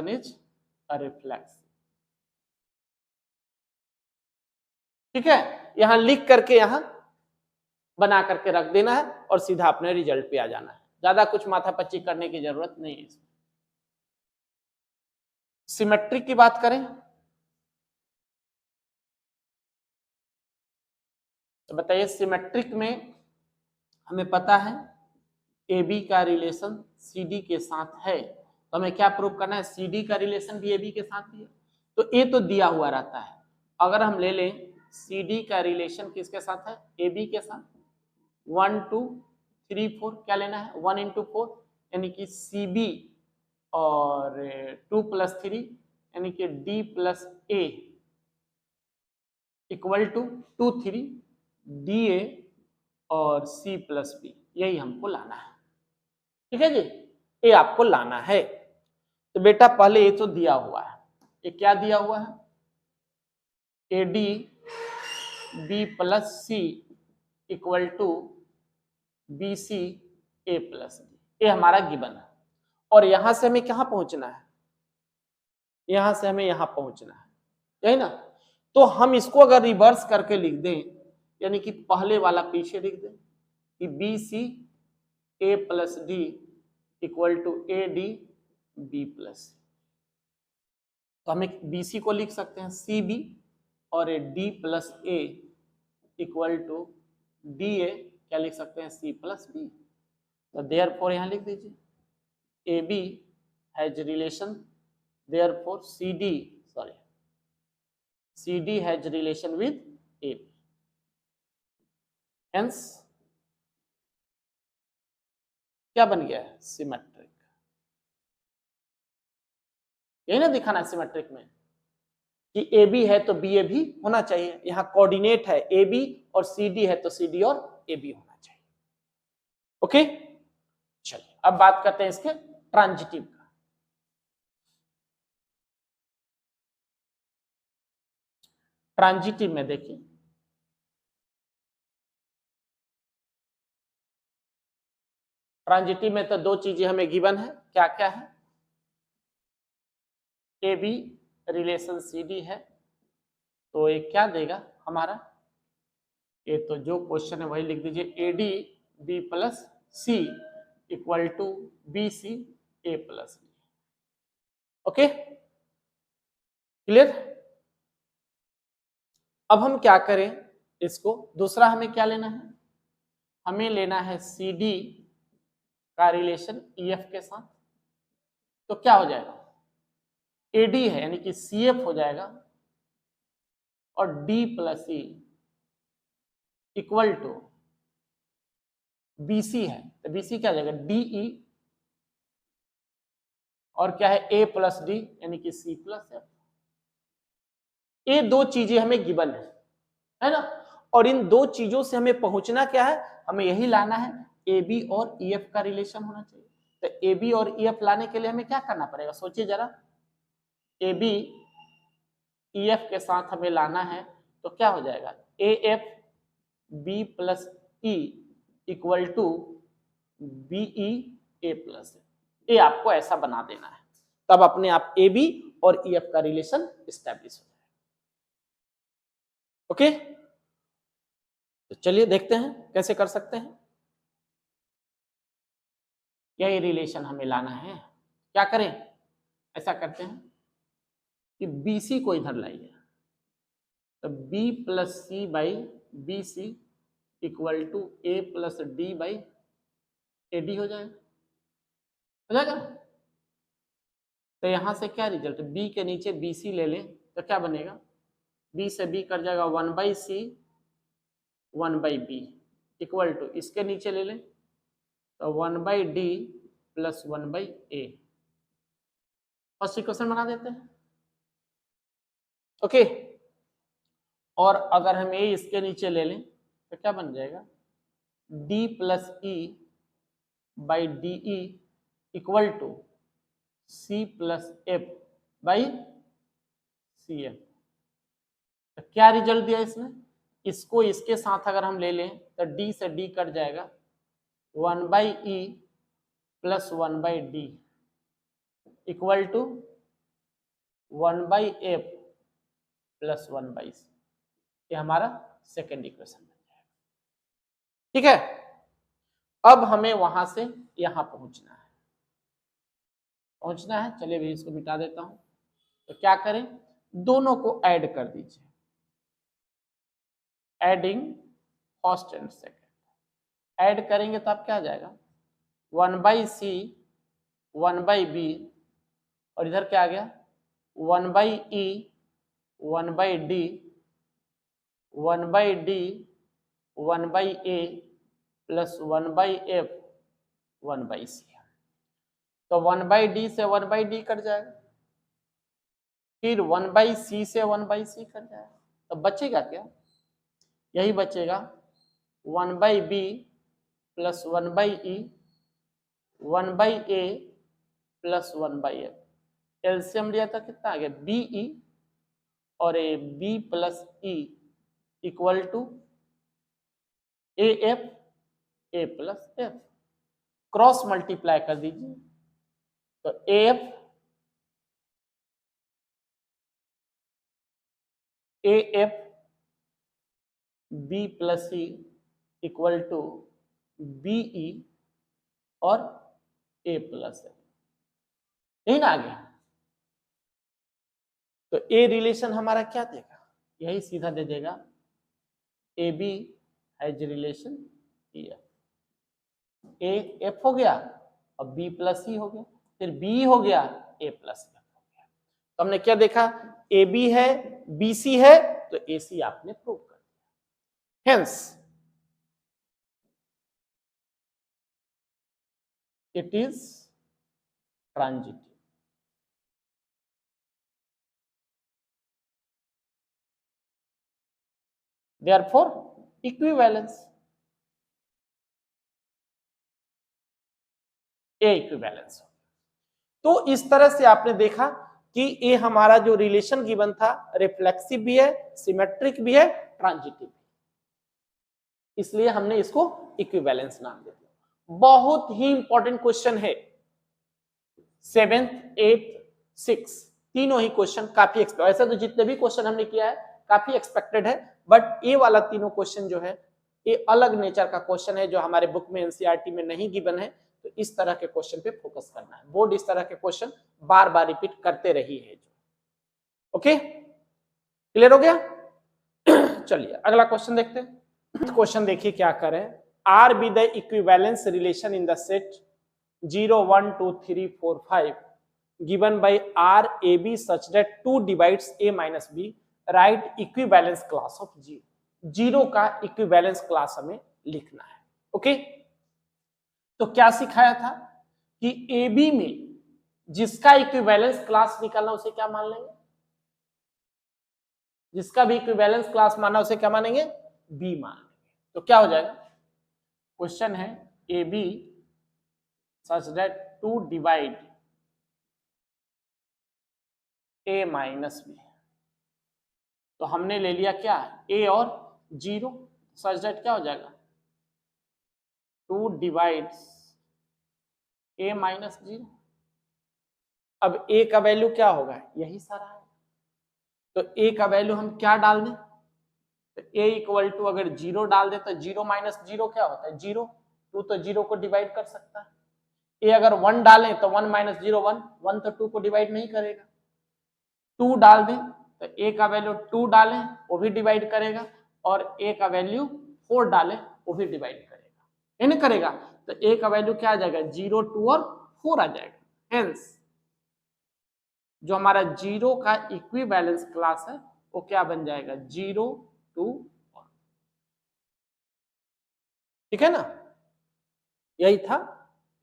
is a reflex। ठीक है, यहां लिख करके यहां बना करके रख देना है और सीधा अपने रिजल्ट पे आ जाना है, ज्यादा कुछ माथापच्ची करने की जरूरत नहीं है। सिमेट्रिक की बात करें तो बताइए, सिमेट्रिक में हमें पता है ए बी का रिलेशन सी डी के साथ है, तो हमें क्या प्रूव करना है, सी डी का रिलेशन भी ए बी के साथ ही है, तो ए तो दिया हुआ रहता है। अगर हम ले लें सी डी का रिलेशन किसके साथ है, ए बी के साथ, 1 2 3 4, क्या लेना है 1 into 4, यानी कि सी बी और 2 + 3 यानी कि D plus A equal to 2 3 D A और सी प्लस बी, यही हमको लाना है। ठीक है जी, ये आपको लाना है। तो बेटा पहले ये तो दिया हुआ है, ये क्या दिया हुआ है, A D B plus C equal to B C A plus D, ये हमारा गिवन है। और यहां से हमें कहां पहुंचना है, यहां से हमें यहां पहुंचना है, यही ना। तो हम इसको अगर रिवर्स करके लिख दें, यानी कि पहले वाला पीछे लिख दें कि B C A plus D equal to A D B plus, तो हमें बी सी को लिख सकते हैं सी बी और A D plus A equal to D A, क्या लिख सकते हैं सी प्लस बी। तो देयरफॉर यहां लिख दीजिए A B has relation, therefore C D has relation with A B, hence क्या बन गया है, सिमेट्रिक। यही ना दिखाना है सिमेट्रिक में कि ए बी है तो बी ए भी होना चाहिए, यहां कोऑर्डिनेट है ए बी और सी डी है तो सी डी और ए बी होना चाहिए। ओके, चलिए अब बात करते हैं इसके ट्रांजिटिव का। ट्रांजिटिव में देखिए, ट्रांजिटिव में तो दो चीजें हमें गिवन है, क्या क्या है, A B relation C D है, तो ये क्या देगा हमारा, ये तो जो क्वेश्चन है वही लिख दीजिए, A D B plus C equal to B C A plus D. Okay clear. अब हम क्या करें इसको, दूसरा हमें क्या लेना है, हमें लेना है सी डी का रिलेशन ई एफ के साथ, तो क्या हो जाएगा, ए डी है यानी कि सी एफ हो जाएगा और D plus E equal to BC है, तो बीसी क्या हो जाएगा डीई और क्या है ए प्लस डी यानी कि सी प्लस एफ। ये दो चीजें हमें गिवन है ना, और इन दो चीजों से हमें पहुंचना क्या है, हमें यही लाना है, ए बी और ई एफ का रिलेशन होना चाहिए। तो ए बी और ई एफ लाने के लिए हमें क्या करना पड़ेगा, सोचिए जरा, ए बी ई एफ के साथ हमें लाना है, तो क्या हो जाएगा A F B plus E equal to BE A plus, ये आपको ऐसा बना देना है, तब अपने आप ए बी और ई एफ का रिलेशन स्टैब्लिश हो जाएगा। ओके, तो चलिए देखते हैं कैसे कर सकते हैं। यही रिलेशन हमें लाना है, क्या करें, ऐसा करते हैं कि बी सी को इधर लाइए, तो B plus C by B C equal to A plus D by A D हो जाएगा। तो यहां से क्या रिजल्ट, बी के नीचे बी सी ले लें तो क्या बनेगा, बी से बी कर जाएगा 1 by C 1 by B equal to, इसके नीचे ले लें तो 1 by D plus 1/a। First equation बना देते हैं। ओके, और अगर हम ए इसके नीचे ले लें तो क्या बन जाएगा, d plus E by D E equal to c plus F by C F. तो क्या रिजल्ट दिया इसने, इसको इसके साथ अगर हम ले लें तो d से d कट जाएगा, 1/e plus 1/d equal to 1/f plus 1/c। ये हमारा सेकेंड इक्वेशन बन जाएगा। ठीक है, अब हमें वहां से यहां पहुंचना है। चलिए भी इसको मिटा देता हूं। तो क्या करें, दोनों को ऐड कर दीजिए, adding first and second. Add करेंगे तो आप क्या आ जाएगा, 1/c 1/b और इधर क्या आ गया, 1/e 1/d 1/d 1/a plus 1/f 1/c। तो 1/d से 1/d कट जाएगा, फिर 1/c से 1/c कट जाएगा, तो बचेगा क्या, यही बचेगा 1/b plus 1/e 1/a plus 1/f। LCM लिया था कितना आ गया, बीई और A B plus E equal to A F A plus F. Cross multiply कर दीजिए, तो A F B plus E equal to BE और ए प्लस एफ, यही ना आ गया। तो ए रिलेशन हमारा क्या देगा, यही सीधा दे देगा, A B has relation A F हो गया और बी प्लस ई हो गया, फिर बी हो गया ए प्लस एफ हो गया। तो हमने क्या देखा, ए बी है बी सी है, तो ए सी आपने प्रूव कर दिया। Hence it is transitive. Therefore, equivalence, A equivalence. तो इस तरह से आपने देखा कि ये हमारा जो रिलेशन गिवन था रिफ्लेक्सिव भी है, सिमेट्रिक भी है, ट्रांजिटिव भी, इसलिए हमने इसको इक्विवेलेंस नाम दे दिया। बहुत ही इंपॉर्टेंट क्वेश्चन है, 7th 8th 6 तीनों ही क्वेश्चन काफी ऐसा तो जितने भी क्वेश्चन हमने किया है काफी एक्सपेक्टेड है, बट ये वाला तीनों क्वेश्चन जो है ये अलग नेचर का क्वेश्चन है जो हमारे बुक में एनसीईआरटी में नहीं गिवन है। तो इस तरह के क्वेश्चन पे फोकस करना है, बोर्ड इस तरह के क्वेश्चन बार बार रिपीट करते रही है। ओके, क्लियर हो गया? चलिए अगला क्वेश्चन देखते हैं। क्वेश्चन देखिए क्या करें, R be the equivalence relation in the set 0 1 2 3 4 5 given by R A B such that 2 divides A minus B, write equivalence class of 0। 0 का इक्विवेलेंस क्लास हमें लिखना है। ओके, तो क्या सिखाया था कि ए बी में जिसका इक्विवेलेंस क्लास निकालना उसे क्या मान लेंगे, जिसका भी इक्विवेलेंस क्लास माना उसे क्या मानेंगे, बी मान लेंगे। तो क्या हो जाएगा, क्वेश्चन है A B such that 2 divide A minus B. तो हमने ले लिया क्या, ए और 0, सच दैट क्या हो जाएगा 2 डिवाइड्स ए माइनस 0। अब ए का वैल्यू क्या होगा, यही सारा है, तो ए का वैल्यू हम क्या डाल दें, तो ए इक्वल टू अगर 0 डाल दे तो 0 माइनस 0 क्या होता है 0, 2 तो 0 को डिवाइड कर सकता है। ए अगर 1 डालें तो 1 माइनस 0 1, 1 तो 2 को डिवाइड नहीं करेगा। 2 डाल दें तो ए का वैल्यू 2 डालें वो भी डिवाइड करेगा, और ए का वैल्यू 4 डालें वो भी डिवाइड करेगा, ये नहीं करेगा। तो ए का वैल्यू क्या आ जाएगा 0 2 और 4 आ जाएगा। हेंस जो हमारा 0 का इक्विवेलेंस क्लास है वो क्या बन जाएगा 0 2 1। ठीक है ना, यही था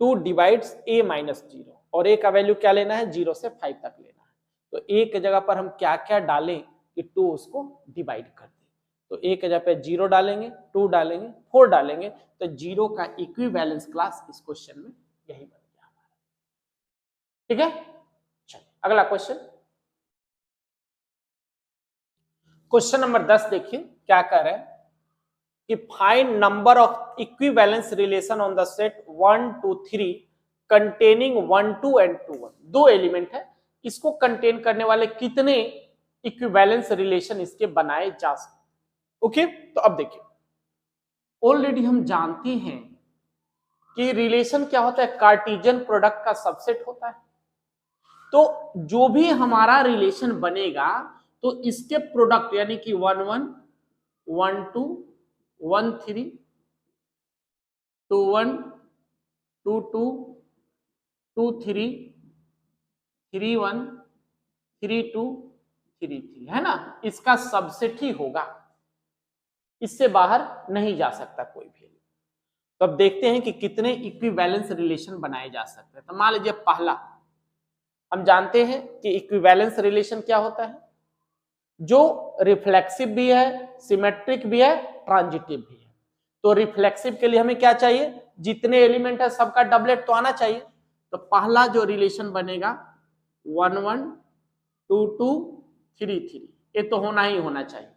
2 डिवाइड्स a माइनस 0, और a का वैल्यू क्या लेना है, 0 से 5 तक लेना है। तो a की जगह पर हम क्या क्या डालें कि 2 उसको डिवाइड कर दे। तो a की जगह पे 0 डालेंगे, 2 डालेंगे, 4 डालेंगे, तो 0 का इक्विवेलेंस क्लास इस क्वेश्चन में यही बन गया हमारा। ठीक है, चलिए अगला क्वेश्चन, क्वेश्चन नंबर 10 देखिए क्या कर रहे हैं कि find number of equivalence relation on the set 1 2 3 containing 1 2 and 2 1। दो एलिमेंट है, इसको कंटेन करने वाले कितने इक्विवेलेंस रिलेशन इसके बनाए जा सकते। ओके, तो अब देखिए, ऑलरेडी हम जानते हैं कि रिलेशन क्या होता है, कार्टेशियन प्रोडक्ट का सबसेट होता है। तो जो भी हमारा रिलेशन बनेगा तो इसके प्रोडक्ट यानी कि 1 1 1 2 1 3 2 1 2 2 2 3 3 1 3 2 3 3 है ना, इसका सबसेट ही होगा, इससे बाहर नहीं जा सकता कोई भी। तो अब देखते हैं कि कितने इक्विवेलेंस रिलेशन बनाए जा सकते हैं। तो मान लीजिए पहला, हम जानते हैं कि इक्विवेलेंस रिलेशन क्या होता है, जो रिफ्लेक्सिव भी है, सिमेट्रिक भी है, ट्रांजिटिव भी है। तो रिफ्लेक्सिव के लिए हमें क्या चाहिए, जितने एलिमेंट है सबका डबलेट तो आना चाहिए। तो पहला जो रिलेशन बनेगा 1 1 2 2 3 3, ये तो होना ही होना चाहिए,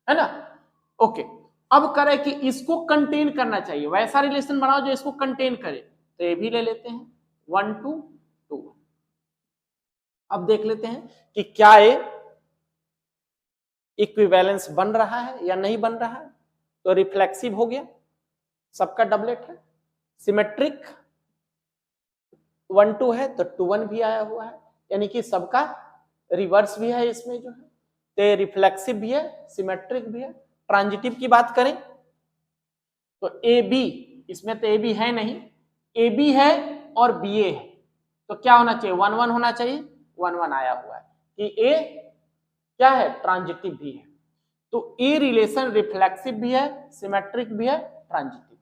है ना। ओके, अब करें कि इसको कंटेन करना चाहिए, वैसा रिलेशन बनाओ जो इसको कंटेन करे। तो ये भी ले लेते हैं 1 2 2 1। अब देख लेते हैं कि क्या ये इक्विवेलेंस बन रहा है या नहीं बन रहा है। तो रिफ्लेक्सिव हो गया, सबका डबलेट है। सिमेट्रिक 1 2 है तो 2 1 भी आया हुआ है, यानी कि सबका रिवर्स भी है इसमें जो है। तो रिफ्लेक्सिव भी है, सिमेट्रिक भी है। ट्रांजिटिव की बात करें तो ए बी, इसमें तो ए बी है नहीं, ए बी है और बी ए है, तो क्या होना चाहिए, 1 1 होना चाहिए, 1 1 आया हुआ है कि ए क्या है, ट्रांजिटिव भी है। तो ए रिलेशन रिफ्लेक्सिव भी है, सिमेट्रिक भी है, ट्रांजिटिव।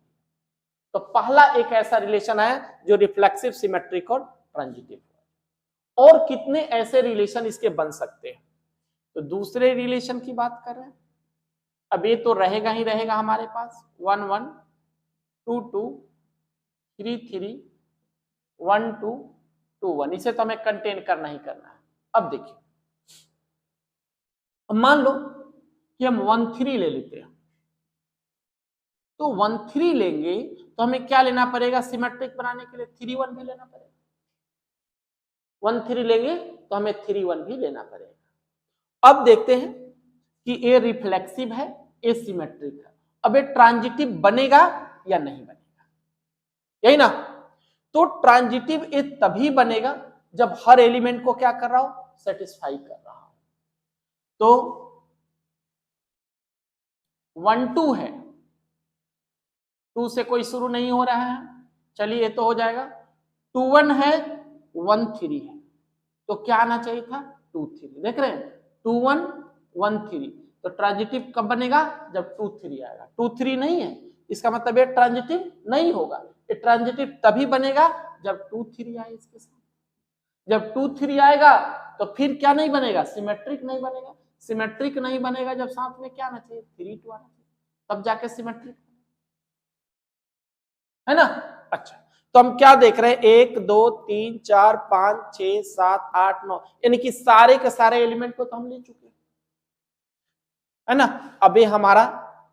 तो पहला एक ऐसा रिलेशन है जो रिफ्लेक्सिव, सिमेट्रिक और ट्रांजिटिव है। और कितने ऐसे रिलेशन इसके बन सकते हैं, तो दूसरे रिलेशन की बात कर रहे हैं। अब ये तो रहेगा ही रहेगा हमारे पास 1 1 2 2 3 3 1 2 2 1, इसे तो हमें कंटेन करना ही करना है। अब देखिए, मान लो कि हम 1 3 ले लेते हैं, तो 1 3 लेंगे तो हमें क्या लेना पड़ेगा, सिमेट्रिक बनाने के लिए 3 1 भी लेना पड़ेगा। 1 3 लेंगे तो हमें 3 1 भी लेना पड़ेगा। अब देखते हैं कि ए रिफ्लेक्सिव है, ए सिमेट्रिक है। अब ये ट्रांजिटिव बनेगा या नहीं बनेगा, यही ना। तो ट्रांजिटिव ए तभी बनेगा जब हर एलिमेंट को क्या कर रहा हो, सेटिस्फाई कर रहा हो। तो 1 2 है, 2 से कोई शुरू नहीं हो रहा है, चलिए ये तो हो जाएगा। 2 1 है, 1 3 है, तो क्या आना चाहिए था, 2 3। देख रहे हैं 2 1 1 3, तो ट्रांजिटिव कब बनेगा, जब 2 3 आएगा। 2 3 नहीं है, इसका मतलब ये ट्रांजिटिव नहीं होगा। ये ट्रांजिटिव तभी बनेगा जब 2 3 आए इसके साथ। जब 2 3 आएगा तो फिर क्या नहीं बनेगा, सिमेट्रिक नहीं बनेगा। सिमेट्रिक नहीं बनेगा जब साथ में क्या आना चाहिए, 3 2 आना चाहिए, तब जाके सिमेट्रिक, है ना। अच्छा, तो हम क्या देख रहे हैं, 1 2 3 4 5 6 7 8 9, यानी कि सारे के सारे एलिमेंट को तो हम ले चुके हैं, है ना। अब ये हमारा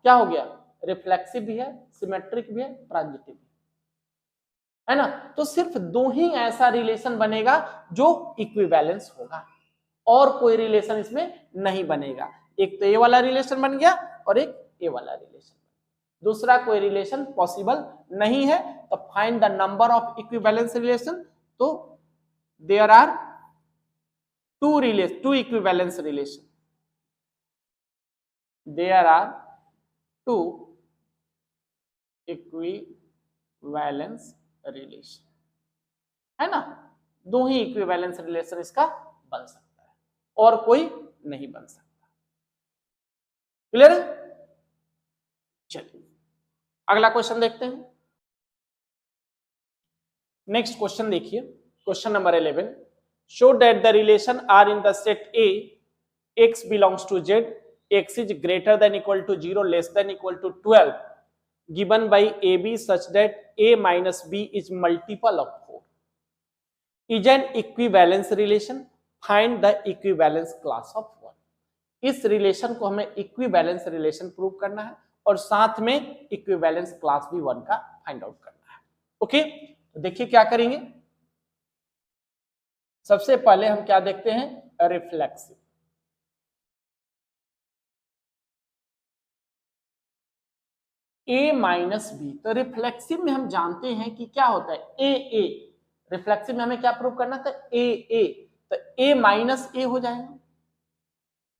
क्या हो गया, रिफ्लेक्सिव भी है, सिमेट्रिक भी है, ट्रांजिटिव भी है ना। तो सिर्फ दो ही ऐसा रिलेशन बनेगा जो इक्विवेलेंस होगा, और कोई रिलेशन इसमें नहीं बनेगा। एक तो ये वाला रिलेशन बन गया और एक ये वाला रिलेशन, दूसरा कोई रिलेशन पॉसिबल नहीं है। तो find the number of equivalence relation. तो there are two equivalence relation, there are two equivalence relation, है ना। दो ही इक्विवेलेंस रिलेशन इसका बन सकता है, और कोई नहीं बन सकता। क्लियर है, चलिए अगला क्वेश्चन देखते हैं। नेक्स्ट क्वेश्चन देखिए, question number 11, show that the relation R in the set A x belongs to z, x is greater than equal to 0 less than equal to 12 given by ab such that a minus b is multiple of 4 is an equivalence relation, find the equivalence class of 1। इस रिलेशन को हमें इक्विवेलेंस रिलेशन प्रूव करना है और साथ में इक्विवेलेंस क्लास भी 1 का फाइंड आउट करना है। ओके, तो देखिए क्या करेंगे। सबसे पहले हम क्या देखते हैं, रिफ्लेक्सिव। a माइनस बी, तो रिफ्लेक्सिव में हम जानते हैं कि क्या होता है, ए रिफ्लेक्सिव में हमें क्या प्रूव करना था, ए, तो a माइनस ए हो जाएगा,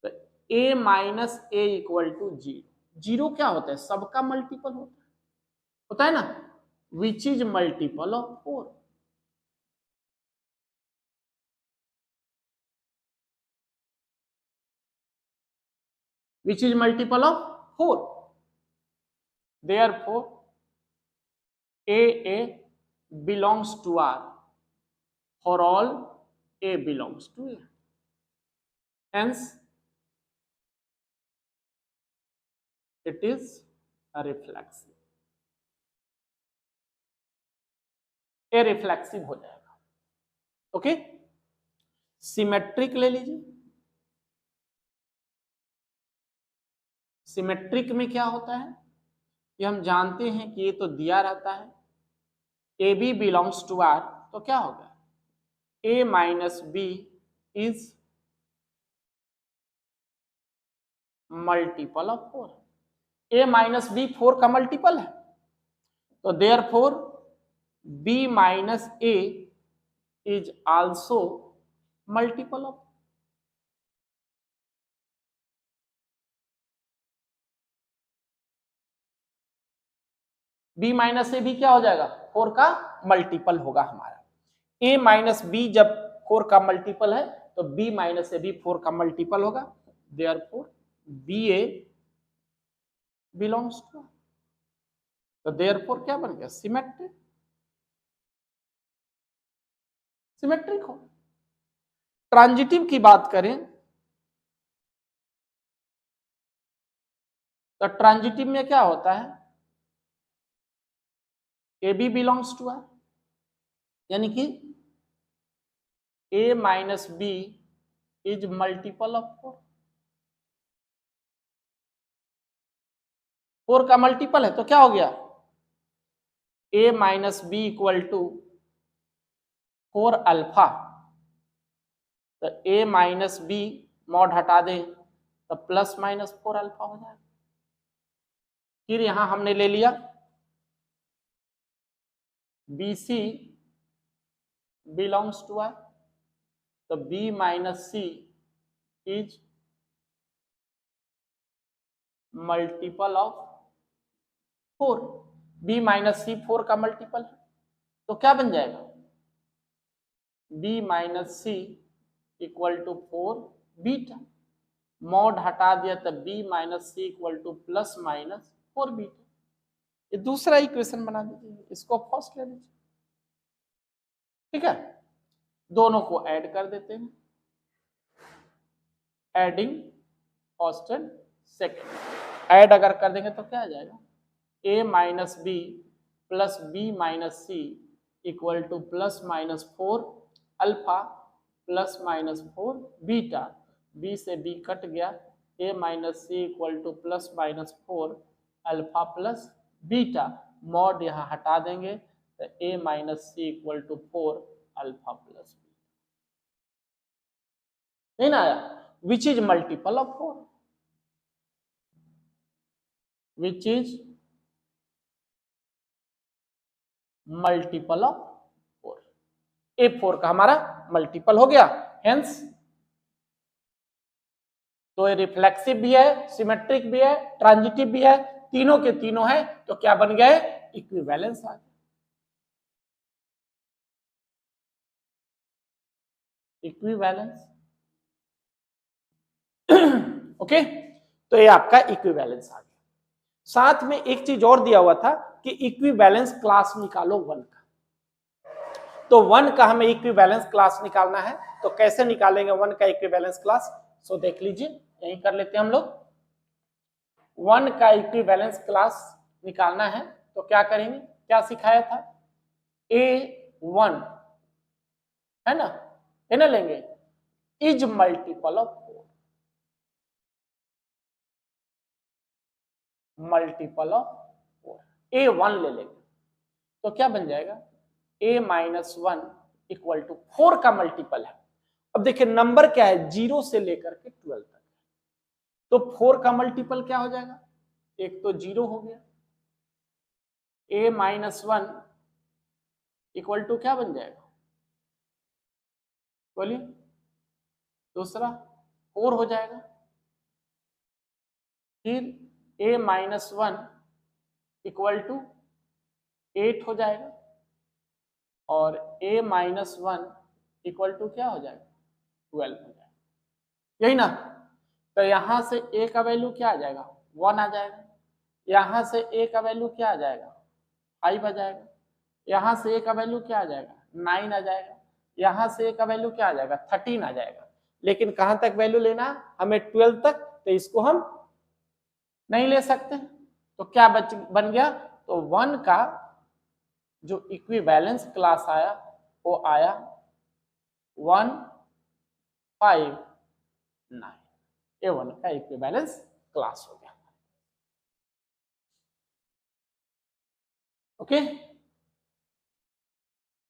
तो a minus A equal to 0। 0 क्या होता है, सबका मल्टीपल होता है ना, विच is multiple of 4। Which is multiple of 4। Therefore, a belongs to R for all a belongs to A. Hence, it is a reflexive. A reflexive हो जाएगा। ओके, सिमेट्रिक ले लीजिए। सिमेट्रिक में क्या होता है, ये हम जानते हैं कि ये तो दिया रहता है, A B belongs to R, तो क्या होगा, A minus B is multiple of 4। A minus B 4 का मल्टीपल है, तो therefore B minus A is also multiple of. b minus A भी क्या हो जाएगा, 4 का मल्टीपल होगा हमारा। a माइनस बी जब 4 का मल्टीपल है तो b माइनस ए भी 4 का मल्टीपल होगा, therefore B A belongs to, तो देयरफॉर क्या बन गया, सिमेट्रिक। सिमेट्रिक हो। ट्रांजिटिव की बात करें तो ट्रांजिटिव में क्या होता है, A B belongs to R, यानी कि a minus B is multiple of 4। 4 का मल्टीपल है तो क्या हो गया, a minus B equal to 4 alpha, तो a माइनस बी मॉड हटा दें तो प्लस माइनस 4 अल्फा हो जाएगा। फिर यहां हमने ले लिया B C belongs to R, तो b minus C is multiple of 4। b minus C 4 का मल्टीपल है, तो क्या बन जाएगा, b minus C equal to 4 beta, mod हटा दिया तो b minus C equal to plus minus 4 beta. ये दूसरा इक्वेशन बना दीजिए, इसको फर्स्ट ले लीजिए, ठीक है। दोनों को ऐड कर देते हैं, adding first and second. Add अगर कर देंगे तो क्या आ जाएगा, a minus B plus B minus C equal to plus minus 4 alpha plus minus 4 beta, b से b कट गया, a minus C equal to plus minus 4 alpha plus beta, mod यहाँ हटा देंगे तो a minus C equal to 4 alpha plus beta. नहीं ना आया, which is multiple of 4, which is multiple of 4। ए 4 का हमारा मल्टीपल हो गया, हेंस तो ये रिफ्लेक्सिव भी है, सिमेट्रिक भी है, ट्रांजिटिव भी है, तीनों के तीनों है, तो क्या बन गए, इक्विवेलेंस आ गया। इक्विवेलेंस ओके, तो ये आपका इक्विवेलेंस आ गया। साथ में एक चीज और दिया हुआ था कि इक्विवेलेंस क्लास निकालो 1 का। तो 1 का हमें इक्विवेलेंस क्लास निकालना है। तो कैसे निकालेंगे 1 का इक्विवेलेंस क्लास? सो देख लीजिए, यही कर लेते हैं हम लोग। 1 का इक्विवेलेंस क्लास निकालना है तो क्या करेंगे, क्या सिखाया था, A1 है ना लेंगे is multiple of 4, multiple of 4, A1 ले लेंगे तो क्या बन जाएगा, A-1 इक्वल टू 4 का मल्टीपल है। अब देखिए नंबर क्या है, 0 से लेकर के 12 तक, तो 4 का मल्टीपल क्या हो जाएगा, एक तो 0 हो गया, A-1 इक्वल टू क्या बन जाएगा, बोलिए, दूसरा 4 हो जाएगा। फिर A-1 इक्वल टू 8 हो जाएगा और A-1 इक्वल टू क्या हो जाएगा, 12 हो जाएगा, यही ना। तो यहां से A का वैल्यू क्या आ जाएगा, 1 आ जाएगा, यहां से A का वैल्यू क्या आ जाएगा, 5 आ जाएगा, यहां से A का वैल्यू क्या आ जाएगा, 9 आ जाएगा, यहां से A का वैल्यू क्या आ जाएगा, 13 आ जाएगा। लेकिन कहां तक वैल्यू लेना है हमें, 12 तक, तो इसको हम नहीं ले सकते। तो क्या बन गया, तो 1 का जो इक्विवेलेंस क्लास आया वो आया 1, 5, 9, A1 का इक्विवेलेंस क्लास हो गया। ओके,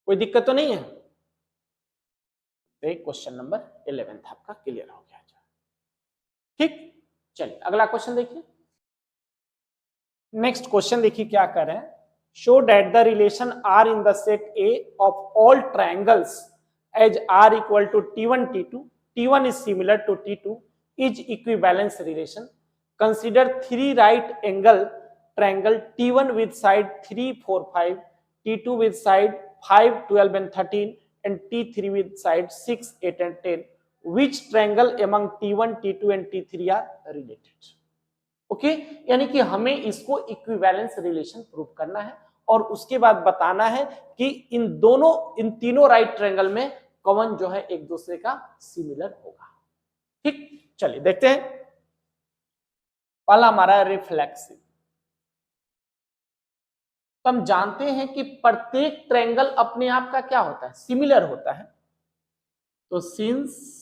कोई दिक्कत तो नहीं है। क्वेश्चन नंबर 11 आपका क्लियर हो गया। ठीक, चलिए अगला क्वेश्चन देखिए। नेक्स्ट क्वेश्चन देखिए क्या कर रहे हैं, show that the relation R in the set A of all triangles as R equal to T1 T2, T1 is similar to T2 is equivalence relation. Consider 3 right angle triangle T1 with side 3, 4, 5, T2 with side 5, 12 and 13 and T3 with side 6, 8 and 10. Which triangle among T1, T2 and T3 are related? Okay, यानी कि हमें इसको इक्विवेलेंस रिलेशन प्रूव करना है और उसके बाद बताना है कि इन तीनों राइट ट्रायंगल में कौन जो है एक दूसरे का सिमिलर होगा। ठीक, चलिए देखते हैं। पहला हमारा रिफ्लेक्सिव। तो हम जानते हैं कि प्रत्येक ट्रायंगल अपने आप का क्या होता है, सिमिलर होता है। तो since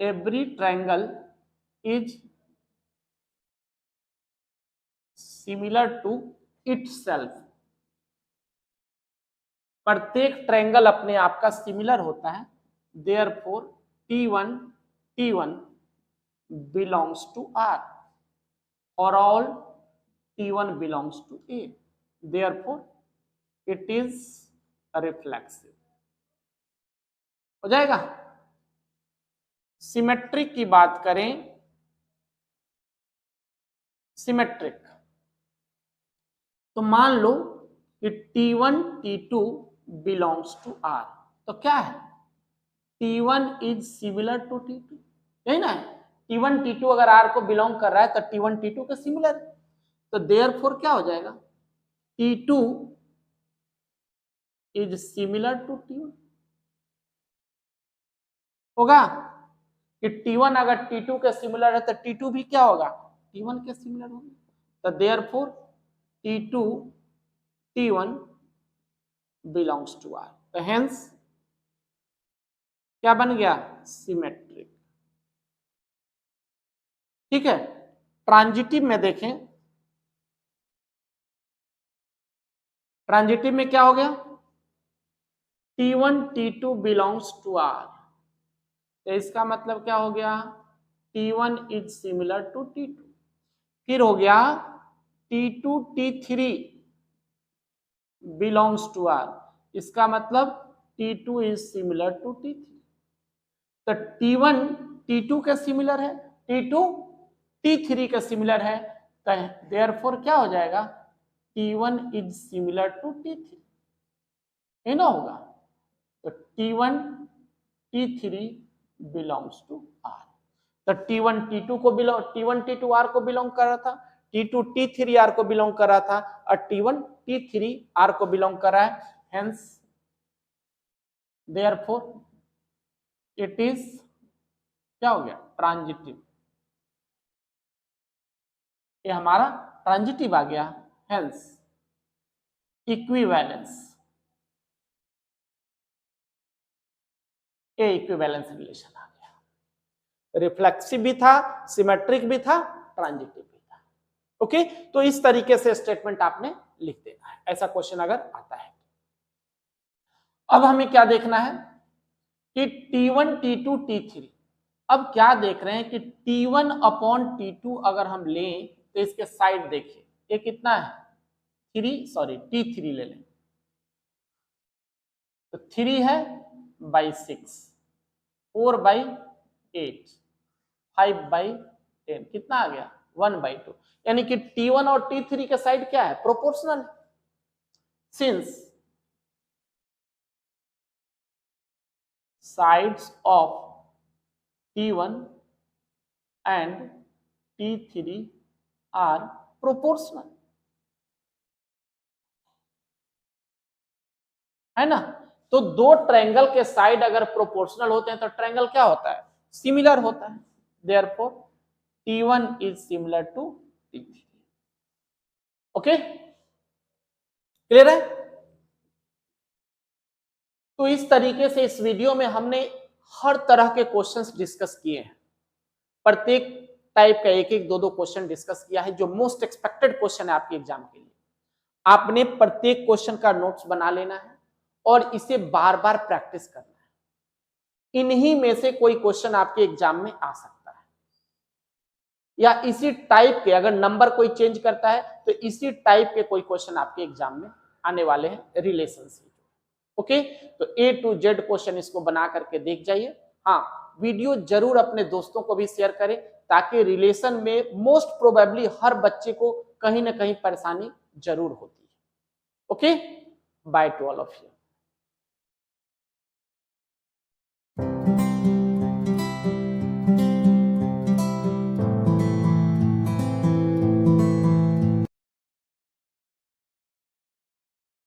every triangle is similar to itself, प्रत्येक ट्रायंगल अपने आप का सिमिलर होता है, therefore T1 belongs to R, for all T1 belongs to A, therefore it is reflexive। हो जाएगा। सिमेट्रिक की बात करें, सिमेट्रिक तो मान लो कि T1 T2 belongs to R, तो क्या है, T1 is similar to T2, यही ना है। T1 T2 अगर R को बिलोंग कर रहा है तो T1 T2 के सिमिलर है, तो देयरफॉर क्या हो जाएगा, T2 is similar to T1 होगा कि T1 अगर T2 के सिमिलर है तो T2 भी क्या होगा, T1 के सिमिलर होगा, तो therefore T2 T1 belongs to R, तो हेंस क्या बन गया, सिमेट्रिक। ठीक है, ट्रांजिटिव में देखें, ट्रांजिटिव में क्या हो गया, T1 T2 belongs to R, तो इसका मतलब क्या हो गया, T1 is similar to T2। फिर हो गया T2 T3 belongs to R, इसका मतलब T2 is similar to T3, तो T1 T2 के सिमिलर है, T2 T3 के सिमिलर है, तो देयरफॉर क्या हो जाएगा, T1 is similar to T3, ये ना होगा, तो T1 T3 belongs to R, तो T1 T2 को T1 T2 R को बिलोंग कर रहा था, T2 T3 R को बिलोंग कर रहा था और T1 T3 R को बिलोंग कर रहा है, हेंस देयरफॉर इट इज क्या हो गया, ट्रांजिटिव। ये हमारा ट्रांजिटिव आ गया, हेंस इक्विवेलेंस, ये इक्विवेलेंस रिलेशन आ गया। रिफ्लेक्सिव भी था, सिमेट्रिक भी था, ट्रांजिटिव भी था। ओके, तो इस तरीके से स्टेटमेंट आपने लिख देना है, ऐसा क्वेश्चन अगर आता है। अब हमें क्या देखना है कि T1, T2, T3, अब क्या देख रहे हैं कि T1 अपॉन T2 अगर हम लें तो इसके साइड देखिए, ये कितना है, T3 ले लें तो 3 है बाई 6, 4/8, 5/10, कितना आ गया 1/2, यानी कि T1 और T3 के साइड क्या है, proportional. Since sides of T1 and T3 are proportional, है ना। तो दो ट्रायंगल के साइड अगर प्रोपोर्शनल होते हैं तो ट्रायंगल क्या होता है, सिमिलर होता है। Therefore T1 is similar to T3। Okay, clear है। तो इस तरीके से इस वीडियो में हमने हर तरह के क्वेश्चंस डिस्कस किए हैं, प्रत्येक टाइप का एक एक दो दो क्वेश्चन डिस्कस किया है, जो मोस्ट एक्सपेक्टेड क्वेश्चन है आपके एग्जाम के लिए। आपने प्रत्येक क्वेश्चन का नोट्स बना लेना है और इसे बार बार प्रैक्टिस करना है। इन्हीं में से कोई क्वेश्चन आपके एग्जाम में आ सकता है, या इसी टाइप के, अगर नंबर कोई चेंज करता है तो इसी टाइप के कोई क्वेश्चन आपके एग्जाम में आने वाले हैं रिलेशन से। ओके, तो A to Z क्वेश्चन इसको बना करके देख जाइए। हाँ, वीडियो जरूर अपने दोस्तों को भी शेयर करें, ताकि रिलेशन में मोस्ट प्रोबेबली हर बच्चे को कहीं ना कहीं परेशानी जरूर होती है। Okay, by two all of you.